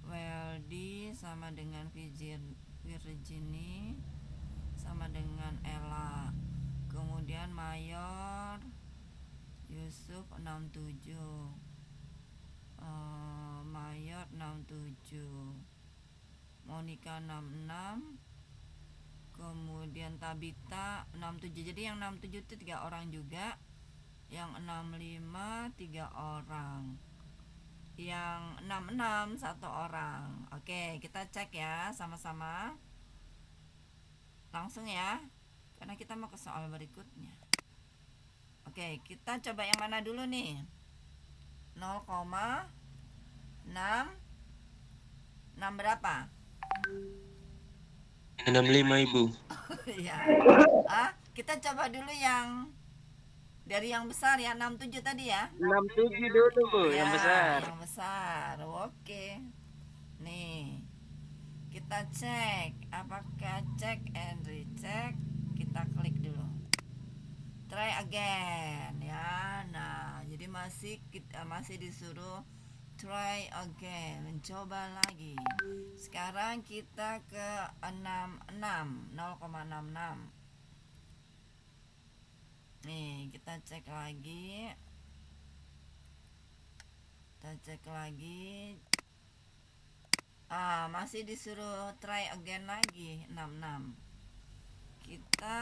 Weldy sama dengan Virginie sama dengan Ella. Kemudian Mayor Yusuf 67. Mayor 67. Monica 66, kemudian Tabita 67. Jadi yang 67 itu 3 orang juga, yang 65 3 orang, yang 66 1 orang. Oke, kita cek ya sama-sama langsung ya, karena kita mau ke soal berikutnya. Oke, kita coba yang mana dulu nih? 0,6 berapa? 65 Ibu. Ya. Kita coba dulu yang dari yang besar ya, 67 tadi ya. 67 dulu Bu, yang Ya, besar. Yang besar. Oke. Nih. Kita cek apakah check and recheck. Kita klik dulu. Try again ya. Nah, jadi masih disuruh try again, mencoba lagi. Sekarang kita ke 0,66. Nih, kita cek lagi. Masih disuruh try again lagi. 66. Kita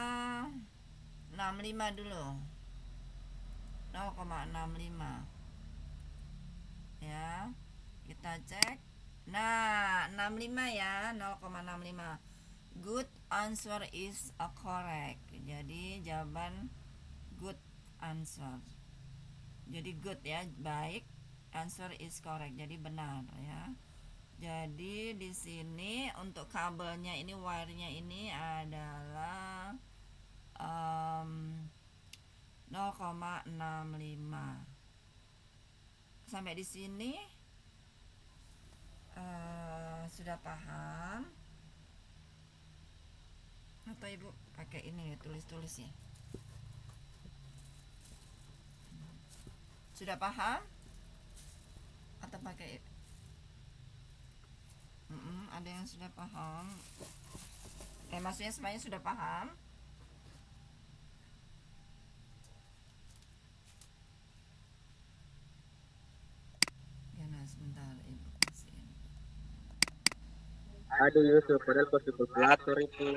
65 dulu. 0,65 ya. Kita cek. Nah, 65 ya, 0,65. Good answer is correct. Jadi jawaban good answer. Jadi good ya, baik. Answer is correct. Jadi benar ya. Jadi di sini untuk kabelnya ini, wire-nya ini adalah 0,65. Sampai di sini sudah paham? Atau Ibu pakai ini ya, tulis-tulis ya? Sudah paham? Atau pakai ada yang sudah paham? Maksudnya semuanya sudah paham? Ya, nah sebentar Ibu kasihin. Aduh Yusuf, padahal kok kalkulator itu.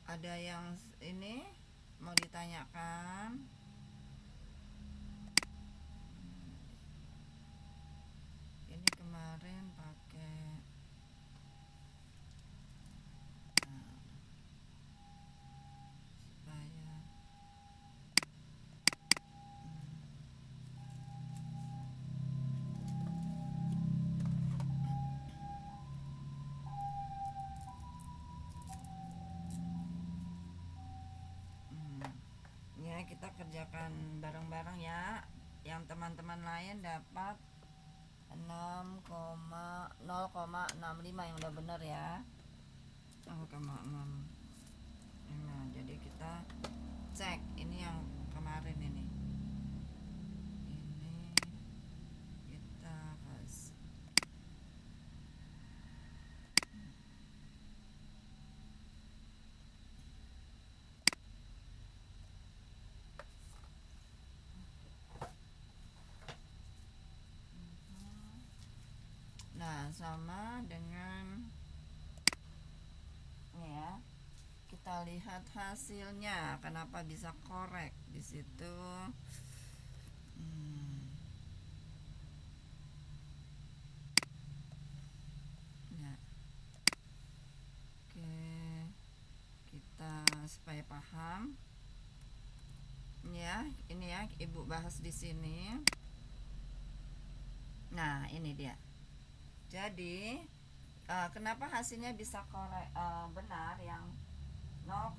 Ada yang ini mau ditanyakan? Ini kemarin pakai supaya ya kita kerjakan bareng-bareng ya. Yang teman-teman lain dapat 0,65 yang udah bener ya. 0,6. Nah, jadi kita cek ini yang kemarin ini kita kasih. Nah, sama dengan ini ya. Kita lihat hasilnya, kenapa bisa korek di situ. Ya. Oke, kita supaya paham. Ya, ini ya Ibu bahas di sini. Nah, ini dia. Jadi kenapa hasilnya bisa benar yang 0,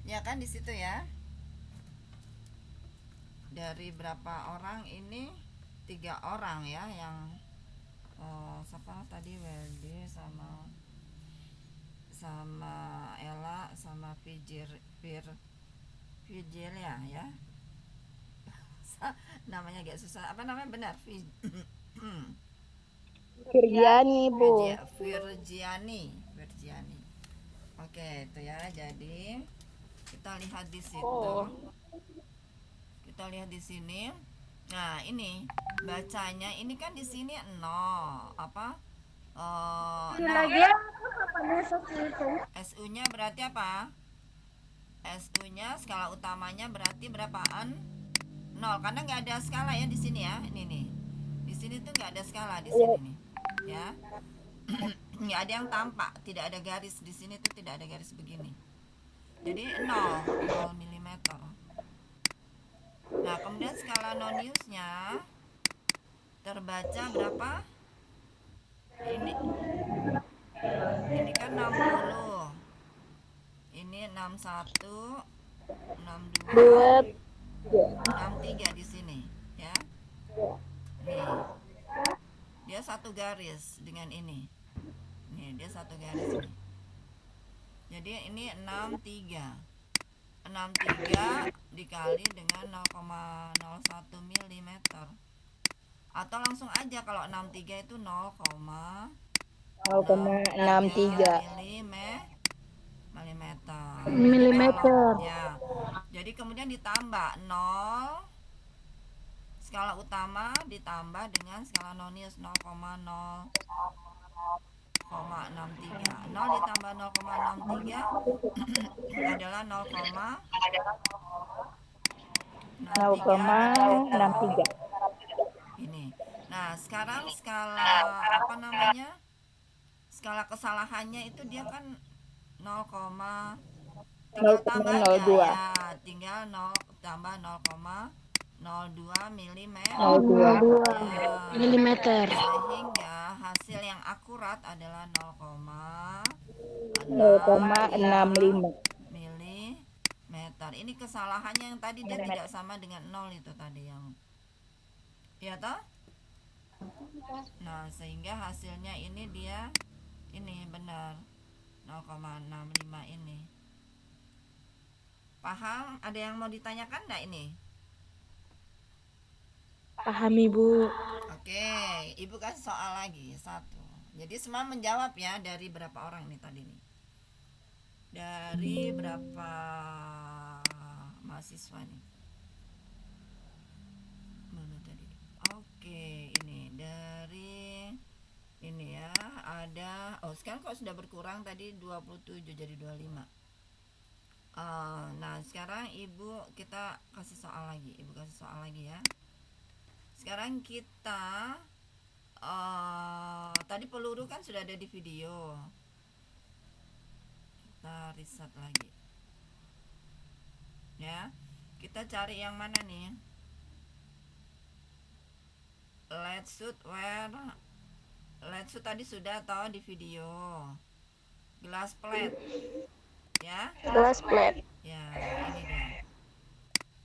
ya kan di situ ya. Dari berapa orang ini? 3 orang ya, yang siapa tadi, Weldy sama Ella sama Virgilia ya. Namanya agak susah. Apa namanya benar? Virgiani, Bu. Virgiani. Oke, itu ya. Jadi kita lihat di situ. Kita lihat di sini. Nah, ini bacanya ini kan di sini 0 SU-nya berarti apa? SU-nya skala utamanya berarti berapaan? 0, karena nggak ada skala ya di sini ya. Ini nih. Di sini tuh nggak ada skala di sini nih. Ya. Nggak ada yang tampak, tidak ada garis di sini tuh, tidak ada garis begini. Jadi 0 mm. Nah, kemudian skala Noniusnya terbaca berapa? Ini kan 60. Ini 61, 62, 63 di sini, ya. Nih. Dia satu garis dengan ini. Nih, dia satu garis nih. Jadi ini 63. 63 dikali dengan 0,01 mm. Atau langsung aja kalau 63 itu 0,63 milimeter. Ya. Jadi kemudian ditambah 0 skala utama ditambah dengan skala Nonius 0,0,63. 0 ditambah 0,63 adalah 0,63. Ini. Nah, sekarang skala apa namanya? Skala kesalahannya itu dia kan 0, tinggal tambah aja ya, tinggal 0 tambah 0,02 milimeter. Sehingga hasil yang akurat adalah 0,65 milimeter. Ini kesalahannya yang tadi dia tidak sama dengan 0 itu tadi yang, ya toh? Nah, sehingga hasilnya ini dia ini benar 0,65 ini. Paham? Ada yang mau ditanyakan enggak ini? Paham Ibu. Oke, Ibu kasih soal lagi satu. Jadi semua menjawab ya, dari berapa orang nih tadi nih? Dari berapa mahasiswa nih? Mana tadi? Oke, ini dari ini ya, ada sekarang kok sudah berkurang, tadi 27 jadi 25. Nah, sekarang Ibu kita kasih soal lagi. Ibu kasih soal lagi ya. Sekarang kita tadi peluru kan sudah ada di video. Kita riset lagi. Ya. Kita cari yang mana nih? Let's shoot tadi sudah tahu di video. Glass plate. Ya. Glass plate. Ya, ini dia.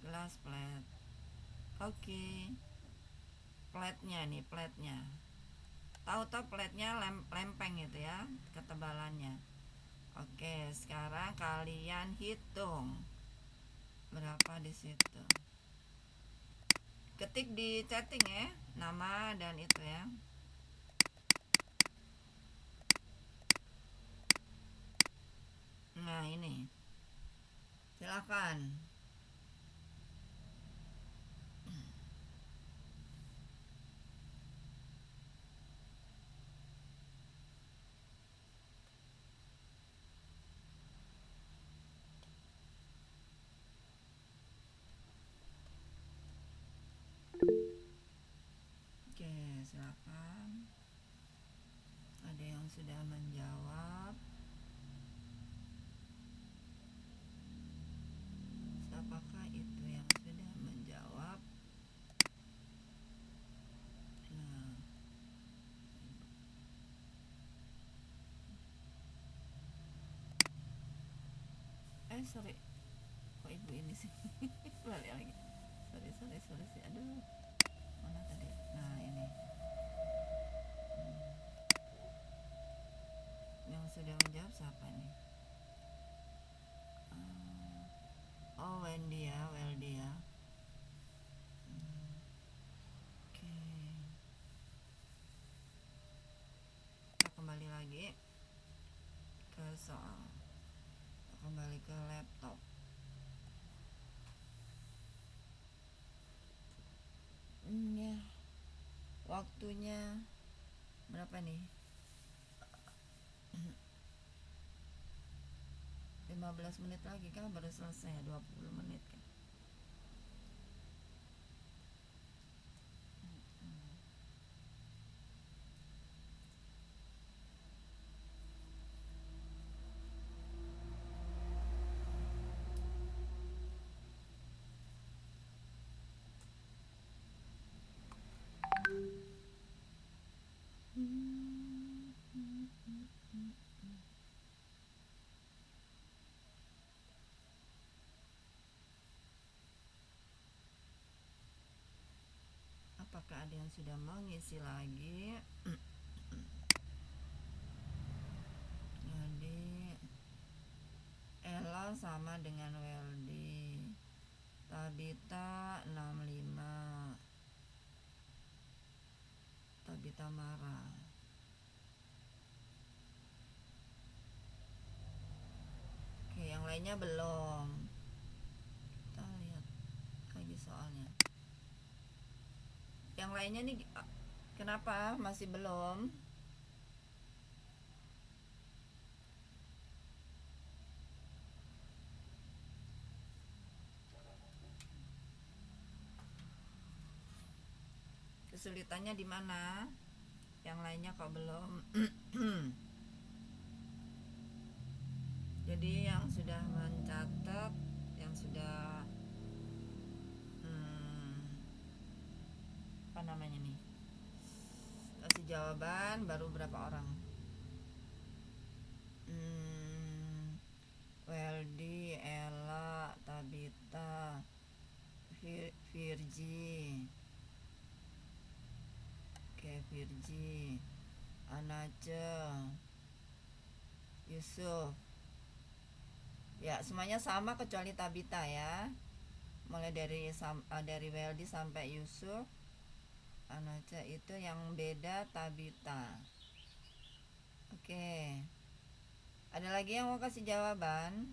Glass plate. Oke. Plate-nya nih, plate-nya. Tahu-tahu plate-nya lempeng itu ya, ketebalannya. Oke, sekarang kalian hitung berapa di situ. Ketik di chatting ya, nama dan itu ya. Nah, ini. Silakan. Oke, silakan. Ada yang sudah menjawab? Siapakah itu yang sudah menjawab? Nah, sorry, kok Ibu ini sih? Balik lagi. Sorry sih. Aduh, mana tadi? Nah, ini. Yang sudah menjawab siapa nih? Oh, Weldy ya. Oke. Kita kembali lagi ke soal. Kita kembali ke laptop. Ya. Waktunya berapa nih? 15 menit lagi kan baru selesai 20 menit kan. Apakah ada yang sudah mengisi lagi? Jadi Ella sama dengan Weldy, Tabita 65, Tabita marah. Oke, yang lainnya belum. Kita lihat lagi soalnya. Yang lainnya nih kenapa masih belum? Kesulitannya di mana? Yang lainnya kok belum? Jadi yang sudah mencatat, yang sudah apa namanya nih, kasih jawaban baru berapa orang? Weldy, Ella, Tabita, Virgi, Virgi, Anace, Yusuf. Ya, semuanya sama kecuali Tabita ya. Mulai dari Weldy sampai Yusuf. Anace itu yang beda Tabita. Oke. Ada lagi yang mau kasih jawaban?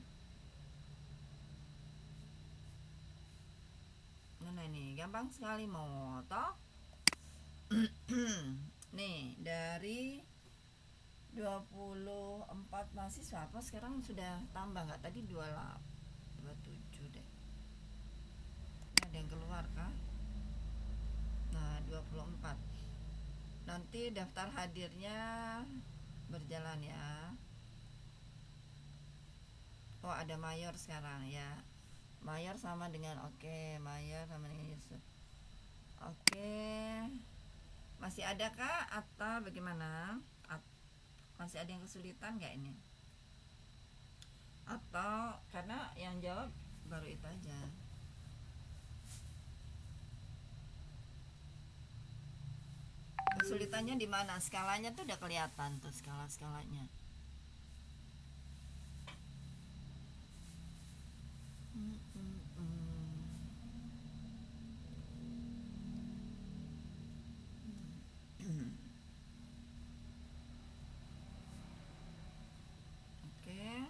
Mana ini? Gampang sekali mau toh? Nih, dari 24 mahasiswa apa sekarang sudah tambah nggak? Tadi 27 deh. Ini ada yang keluar kah? Nah, 24. Nanti daftar hadirnya berjalan ya. Oh, ada Mayor sekarang ya. Mayor sama dengan Mayor sama dengan Yusuf. Masih ada kah atau bagaimana? Masih ada yang kesulitan nggak ini? Atau karena yang jawab baru itu aja? Kesulitannya di mana? Skalanya tuh udah kelihatan tuh skalanya. Oke.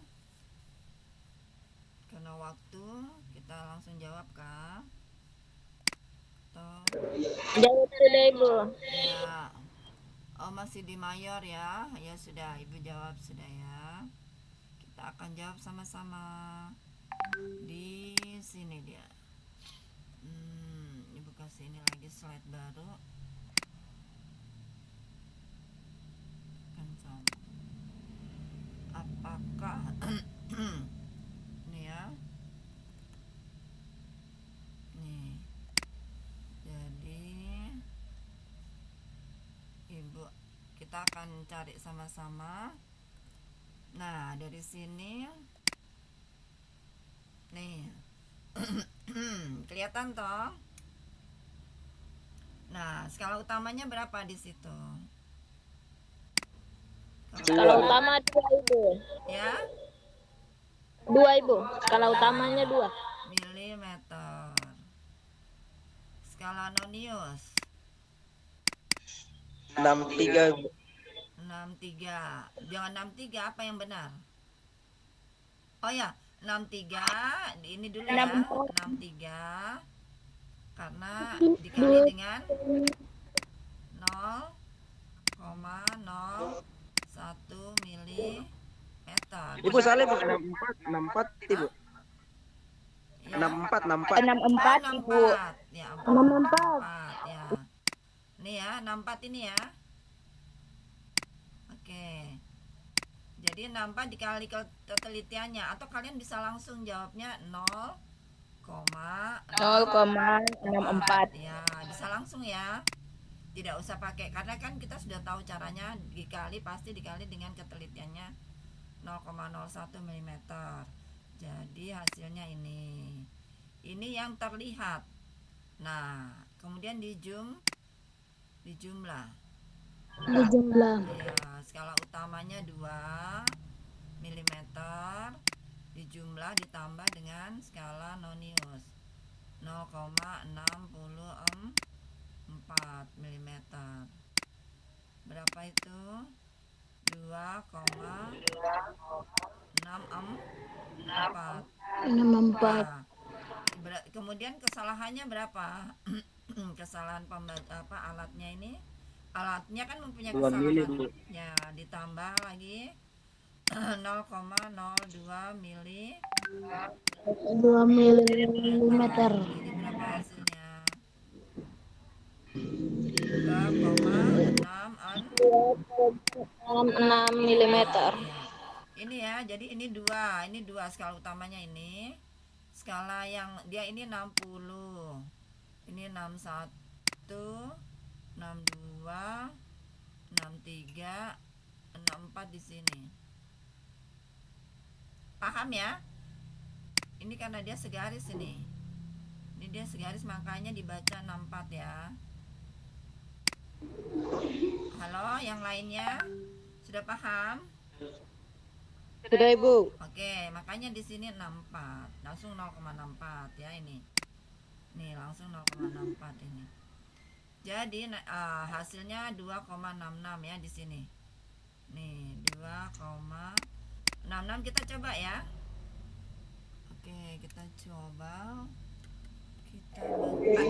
Karena waktu kita langsung jawab kah? Jawab sudah Ibu. Ya. Oh, masih di Mayor ya. Ya sudah, Ibu jawab sudah ya. Kita akan jawab sama-sama. Di sini dia. Ibu kasih ini lagi slide baru. Kan sama. Apakah ini ya? Nih. Jadi Ibu, kita akan cari sama-sama. Nah, dari sini nih. Kelihatan toh? Nah, skala utamanya berapa di situ? Skala utama 2 Ibu. Ya? 2 Ibu. Skala utamanya 2. Milimeter. Skala Nonius 63. 63. Jangan 63, apa yang benar? Oh ya, 63 ini dulu ya. 63 karena dikali dengan 0,01 mm Ibu salah ibu 64 ibu. Ya. 64 64 Ibu. 64. Ya, 64. 64 ya. Nih ya, 64 ini ya. Oke. Jadi 64 dikali ketelitiannya atau kalian bisa langsung jawabnya 0,64. Ya, bisa langsung ya. Tidak usah pakai karena kan kita sudah tahu caranya pasti dikali dengan ketelitiannya 0,01 mm. Jadi hasilnya ini. Ini yang terlihat. Nah, kemudian dijumlah. Dijumlah. Ya, skala utamanya 2 mm dijumlah ditambah dengan skala nonius 0,64 mm. Berapa itu? 2,64. 64. Nah, kemudian kesalahannya berapa? Kesalahan alatnya ini. Alatnya kan mempunyai 2 mili, kesalahan. Bu. Ya, ditambah lagi 0,02 mili 2 milimeter. Jadi berapa hasilnya? 2,66 milimeter. Ya. Ini ya, jadi ini dua skala utamanya ini. Skala yang dia ini 60. Ini 61, 62, 63, 64 di sini. Paham ya? Ini karena dia segaris ini. Ini dia segaris makanya dibaca 64 ya. Halo, yang lainnya sudah paham? Sudah Ibu. Oke, makanya di sini 64. Langsung 0,64 ya ini. Nih, langsung 0,64 ini. Jadi hasilnya 2,66 ya di sini. Nih, 2,66 kita coba ya. Oke, kita coba.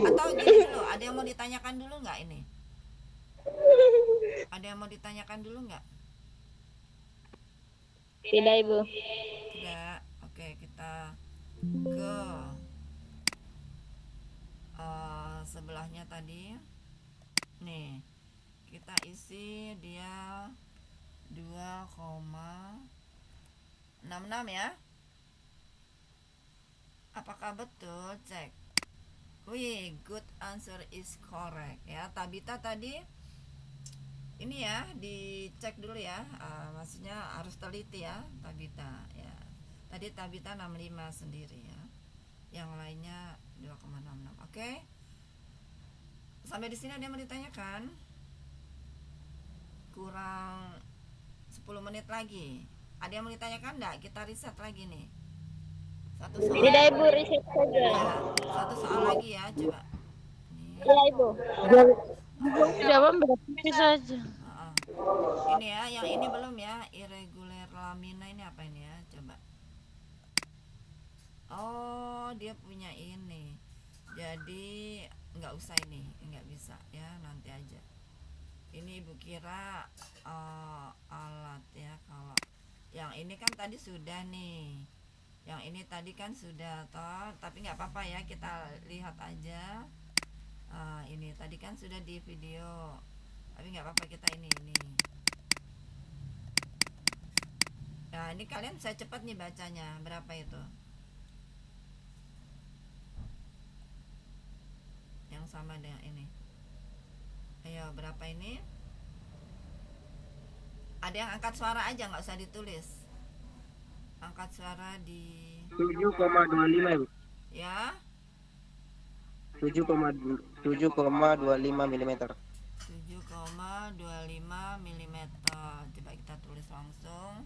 Atau gini dulu, ada yang mau ditanyakan dulu nggak ini? Ada yang mau ditanyakan dulu nggak? Tidak Ibu. Tidak. Oke, kita ke sebelahnya tadi. Nih, kita isi dia 2,66 ya. Apakah betul? Cek. Wih, good answer is correct ya. Tabita tadi ini ya, dicek dulu ya. Maksudnya harus teliti ya, Tabita ya. Tadi Tabita 65 sendiri ya. Yang lainnya 2,66. Oke. Sampai di sini ada yang mau ditanyakan? Kurang 10 menit lagi. Ada yang mau ditanyakan enggak? Kita riset lagi nih. Satu soal. Tidak Ibu, riset saja. Ya, satu soal lagi ya, coba. Nih. Iya Ibu. Jawab berarti saja. Ini ya, yang ini belum ya, irregular lamina ini apa ini ya? Coba. Oh, dia punya ini. Jadi nggak usah ini, nggak bisa ya, nanti aja. Ini Ibu kira alat ya. Kalau yang ini kan tadi sudah nih. Yang ini tadi kan sudah toh, tapi nggak apa-apa ya, kita lihat aja. Ini tadi kan sudah di video, tapi nggak apa-apa kita ini. Nah, ini kalian bisa cepat nih bacanya. Berapa itu? Yang sama dengan ini. Ayo, berapa ini? Ada yang angkat suara aja, nggak usah ditulis. Angkat suara di 7,25 Ibu. ya 7,25 mm. 7,25 mm. Coba kita tulis langsung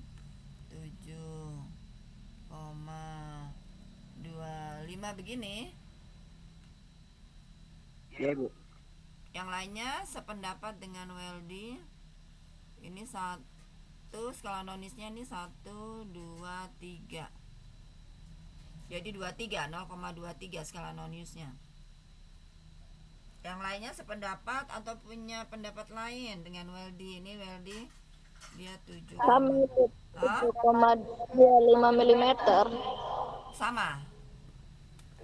7,25 begini. Ya Ibu. Yang lainnya sependapat dengan Weldy. Ini skala nonisnya ini 1, 2, 3. Jadi 23, 0,23 skala nonisnya. Yang lainnya sependapat atau punya pendapat lain dengan Weldy. Ini Weldy Dia 7. Sama itu Hah? 7,25 mm. Sama.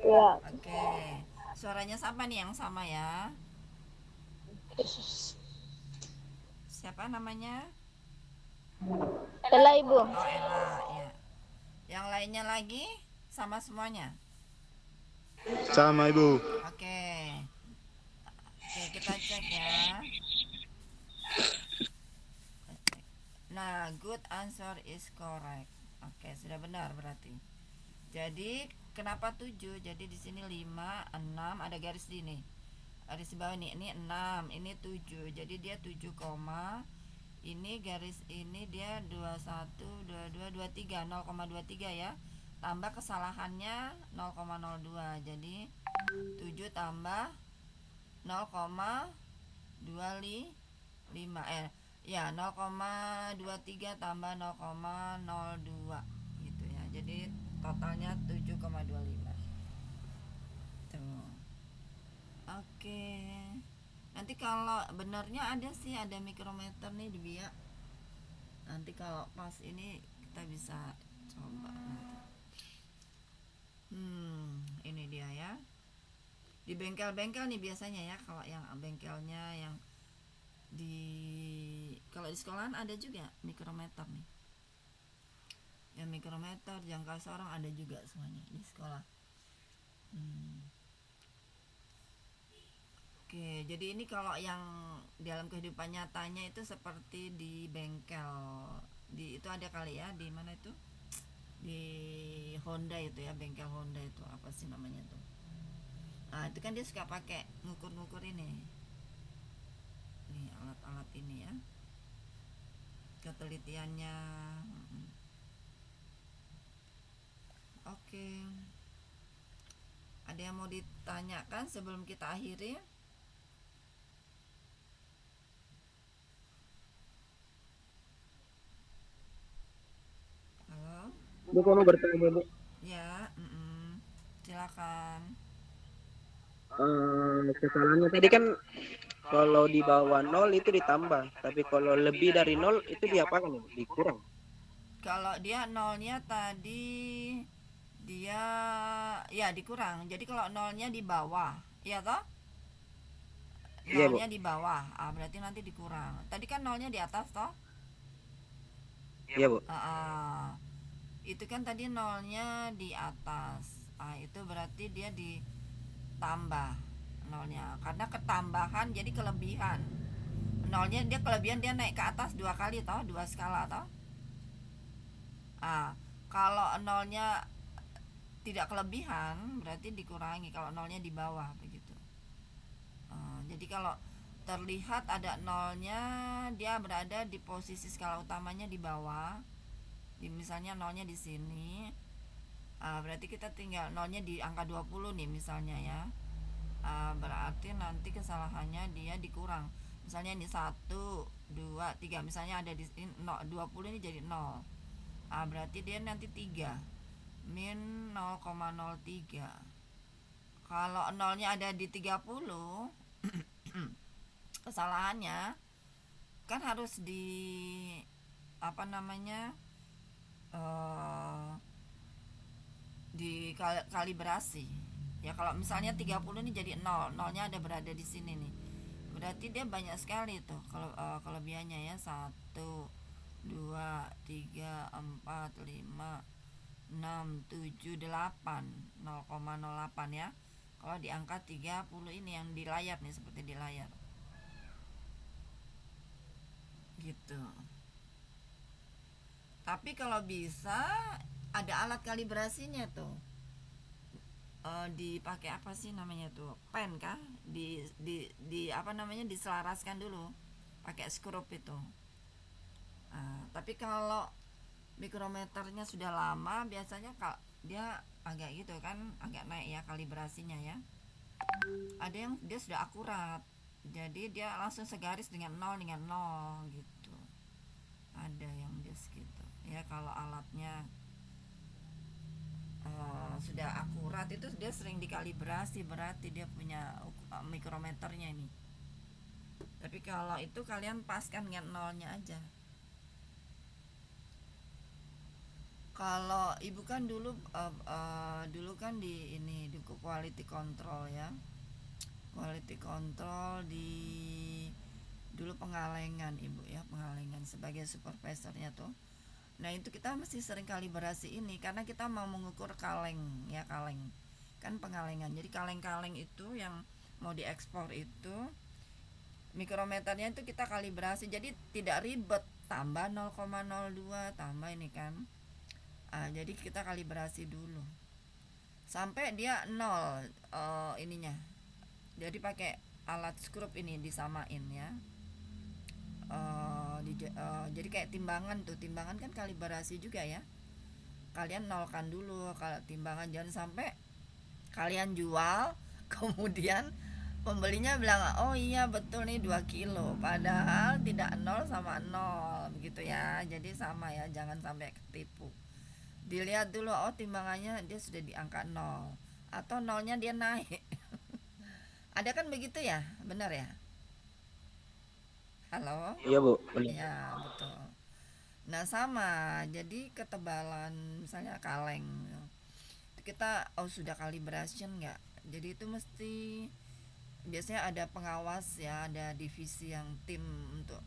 Ya. Oke. Suaranya siapa nih yang sama ya? Siapa namanya? Ella Ibu. Oh, Ella, ya. Yang lainnya lagi sama semuanya. Sama Ibu. Oke. Oke, kita cek ya. Nah, good answer is correct. Oke, sudah benar berarti. Jadi, kenapa 7? Jadi di sini 5, 6, ada garis di ini. Garis bawah nih, ini 6, ini 7. Jadi dia 7, ini garis ini dia 21, 22, 23, 0,23 ya. Tambah kesalahannya 0,02. Jadi 7 tambah 0,25 ya 0,23 tambah 0,02 gitu ya. Jadi totalnya 7,25. Tuh. Oke. Nanti kalau benernya ada sih, ada mikrometer nih di biak. Nanti kalau pas ini kita bisa coba nanti. Ini dia ya. Di bengkel-bengkel nih biasanya ya, kalau yang bengkelnya yang kalau di sekolahan ada juga mikrometer nih. Ya mikrometer, jangka sorong ada juga semuanya di sekolah. Oke, jadi ini kalau yang dalam kehidupan nyatanya itu seperti di bengkel. Itu ada kali ya, di mana itu? Di Honda itu ya, bengkel Honda itu apa sih namanya tuh? Nah, itu kan dia suka pakai ngukur-ngukur ini. Nih alat-alat ini ya. Ketelitiannya. Oke. Ada yang mau ditanyakan sebelum kita akhiri? Halo? Bu, kamu bertanya, Bu. Ya, silakan. Kesalahannya tadi kan kalau di bawah 0 itu ditambah, tapi kalau lebih dari 0 itu diapakan ya? Dikurang. Kalau dia nolnya tadi dia ya dikurang. Jadi kalau nolnya di bawah, ya toh? Iya, Bu. Nolnya di bawah, berarti nanti dikurang. Tadi kan nolnya di atas toh? Iya, Bu. Itu kan tadi nolnya di atas. Itu berarti dia ditambah nolnya. Karena ketambahan jadi kelebihan. Nolnya dia kelebihan, dia naik ke atas 2 kali toh, 2 skala toh. Kalau nolnya tidak kelebihan berarti dikurangi kalau nolnya di bawah begitu. Jadi kalau terlihat ada nolnya, dia berada di posisi skala utamanya di bawah. Misalnya nolnya di sini, berarti kita tinggal nolnya di angka 20 nih misalnya ya. Berarti nanti kesalahannya dia dikurang. Misalnya ini 1, 2, 3, misalnya ada di sini 20 ini jadi 0. Berarti dia nanti 3 min 0,03. Kalau nolnya ada di 30 kesalahannya kan harus di apa namanya di kalibrasi ya. Kalau misalnya 30 ini jadi 0, nolnya ada berada di sini nih, berarti dia banyak sekali tuh kalau kelebihannya ya. 1, 2, 3, 4, 5, 6, 7, 8, 0,08 ya. Kalau di angka 30 ini yang di layar nih, seperti di layar gitu. Tapi kalau bisa ada alat kalibrasinya tuh, dipakai apa sih namanya tuh, pen kah, di apa namanya, diselaraskan dulu pakai skrup itu. Tapi kalau mikrometernya sudah lama biasanya dia agak gitu kan, agak naik ya kalibrasinya ya. Ada yang dia sudah akurat, jadi dia langsung segaris dengan 0 gitu. Ada yang dia segitu ya. Kalau alatnya sudah akurat itu dia sering dikalibrasi, berarti dia punya mikrometernya ini. Tapi kalau itu kalian paskan dengan nolnya aja. Kalau ibu kan dulu kan di ini di quality control ya, quality control di dulu Pengalengan ibu ya, Pengalengan sebagai supervisornya tuh. Nah itu kita mesti sering kalibrasi ini karena kita mau mengukur kaleng ya, kaleng kan Pengalengan. Jadi kaleng-kaleng itu yang mau diekspor itu mikrometernya itu kita kalibrasi, jadi tidak ribet, tambah 0,02 tambah ini kan. Jadi kita kalibrasi dulu sampai dia 0 ininya. Jadi pakai alat skrup ini disamain ya. Jadi kayak timbangan tuh, timbangan kan kalibrasi juga ya. Kalian nolkan dulu kalau timbangan, jangan sampai kalian jual kemudian pembelinya bilang oh iya betul nih 2 kilo padahal tidak 0 sama 0 begitu ya. Jadi sama ya, jangan sampai ketipu. Dilihat dulu, oh timbangannya dia sudah di angka 0 atau nolnya dia naik. Ada kan begitu ya, benar ya? Halo? Iya Bu. Ya betul. Nah sama, jadi ketebalan misalnya kaleng itu kita sudah calibration nggak? Jadi itu mesti biasanya ada pengawas ya, ada divisi yang tim untuk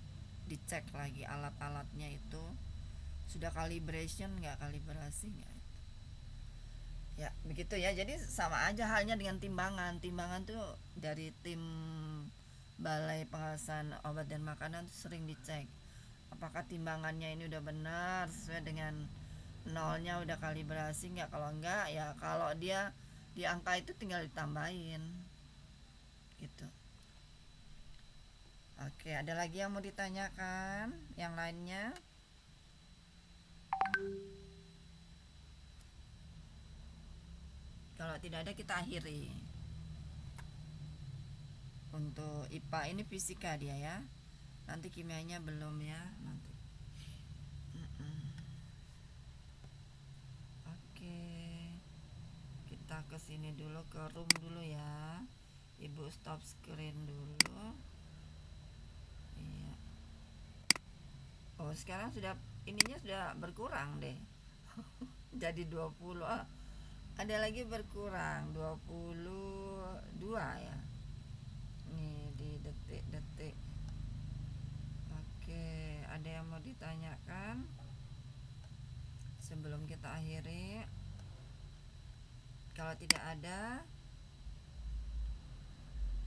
dicek lagi alat-alatnya itu sudah calibration nggak, kalibrasi nggak ya, begitu ya. Jadi sama aja halnya dengan timbangan. Timbangan tuh dari tim Balai Pengawasan Obat dan Makanan tuh sering dicek apakah timbangannya ini udah benar sesuai dengan nolnya, udah kalibrasi nggak. Kalau enggak ya, kalau dia di angka itu tinggal ditambahin gitu. Oke, ada lagi yang mau ditanyakan yang lainnya? Kalau tidak ada kita akhiri. Untuk IPA ini fisika dia ya. Nanti kimianya belum ya, nanti. Oke. Kita ke sini dulu, ke room dulu ya. Ibu stop screen dulu. Iya. Oh, sekarang sudah ininya sudah berkurang deh. Jadi 20. Ada lagi berkurang 22 ya. Nih di detik-detik. Oke, ada yang mau ditanyakan sebelum kita akhiri? Kalau tidak ada,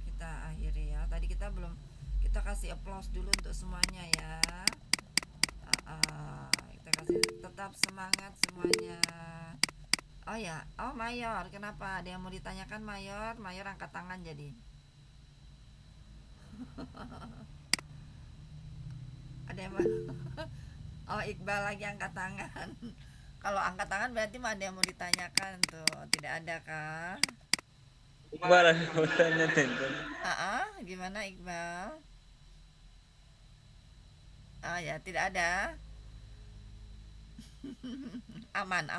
kita akhiri ya. Tadi kita belum, kita kasih applause dulu untuk semuanya ya. Kita kasih tetap semangat semuanya. Oh ya, oh Mayor, kenapa? Ada yang mau ditanyakan Mayor? Mayor angkat tangan jadi. Ada yang mau? Oh Iqbal lagi angkat tangan. Kalau angkat tangan berarti ada yang mau ditanyakan tuh. Tidak ada kah? Iqbal mau tanya tenten. Gimana Iqbal? Oh ya, tidak ada. Aman.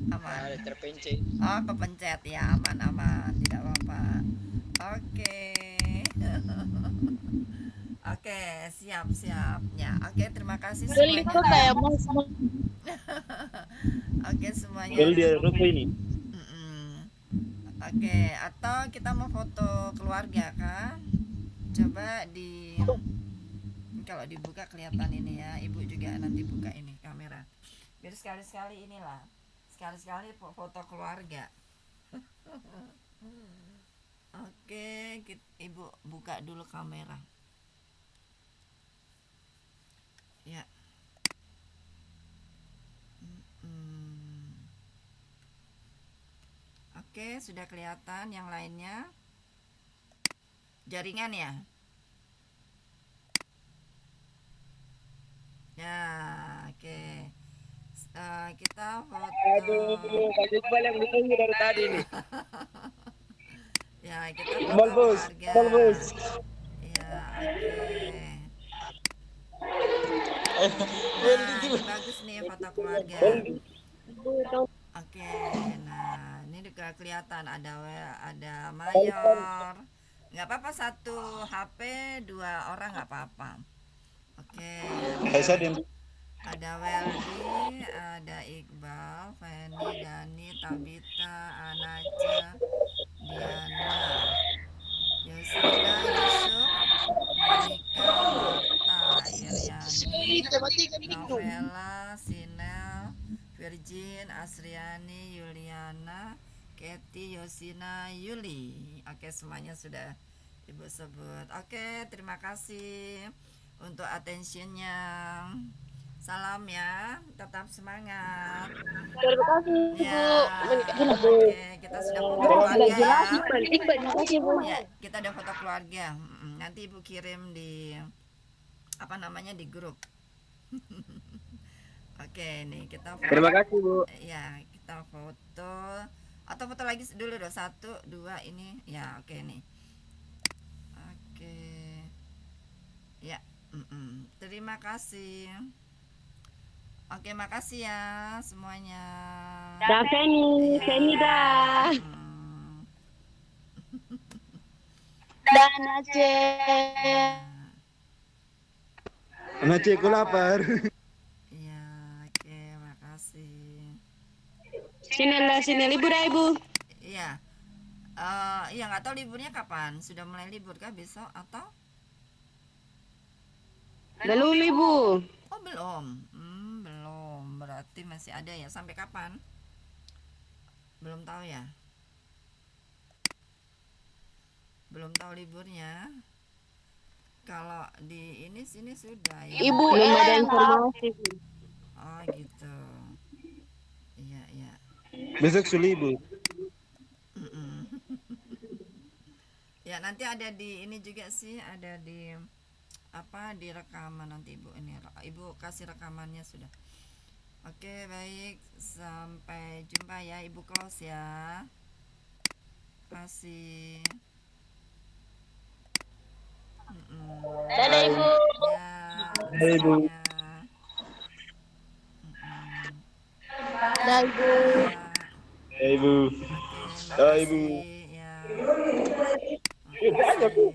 Ada terpencet. Oh kepencet ya, aman, tidak apa-apa. Oke. Oke, siap ya. Oke, terima kasih semuanya. kayak mas. Oke semuanya. Kalau dia ruko ini. Oke, atau kita mau foto keluarga kan? Coba kalau dibuka kelihatan ini ya. Ibu juga nanti buka ini kamera. Biar sekali-sekali inilah. Sekali-sekali foto keluarga. Oke, Ibu buka dulu kamera. Ya. Oke, sudah kelihatan. Yang lainnya jaringan ya. Ya, oke. Kita foto. Baju Iqbal yang ditunggu dari tadi nih. Ya, kita foto keluarga. Ya, oke. Bagus nih foto keluarga. Oke, nah ini juga kelihatan ada Mayor. Nggak apa-apa, satu HP 2 orang nggak apa-apa. Oke. Ada Weldy, ada Iqbal, Feni, Dani, Tabita, Anaja, Diana, Yosina, Yusuf, Monica, Marta, Iriani, Novela, Sinel, Virgin, Asriani, Yuliana, Kathy, Yosina, Yuli. Oke, semuanya sudah Ibu sebut. Oke, terima kasih untuk attentionnya. Salam ya, tetap semangat. Terima kasih, Ya, Bu. oke, kita sudah foto keluarga ya. Terima kasih, Bu. Ya, kita udah foto keluarga. Nanti Ibu kirim di apa namanya di grup. Oke, nih kita foto. Terima kasih, Bu. Ya, kita foto atau foto lagi dulu dong. 1, 2 ini. Ya, oke nih. Oke. Ya, terima kasih. Oke, makasih ya semuanya. Dan Feni, Ya. Feni dah. Hmm. Dan Aceh. Nace, aku lapar. Ya, oke, makasih. Sini libur ya, Ibu. Iya. Iya, nggak tahu liburnya kapan. Sudah mulai libur kah besok atau? Belum, Ibu. Oh, belum. Belum. Berarti masih ada ya. Sampai kapan? Belum tahu ya. Belum tahu liburnya. Kalau di ini sini sudah ya. Ibu, belum ada informasi. Oh, gitu. Iya, iya. Besok suli, Bu. Ya, nanti ada di ini juga sih, ada di apa di rekaman nanti Ibu ini. Ibu kasih rekamannya sudah. Oke, baik. Sampai jumpa ya. Ibu close ya. Kasih. Dadah, Ibu. Ya, Dadah, Ibu. semuanya. Dadah, Ibu. Ya. Ya, Ibu. Oke, Dah, Ibu. makasih ya. Makasih.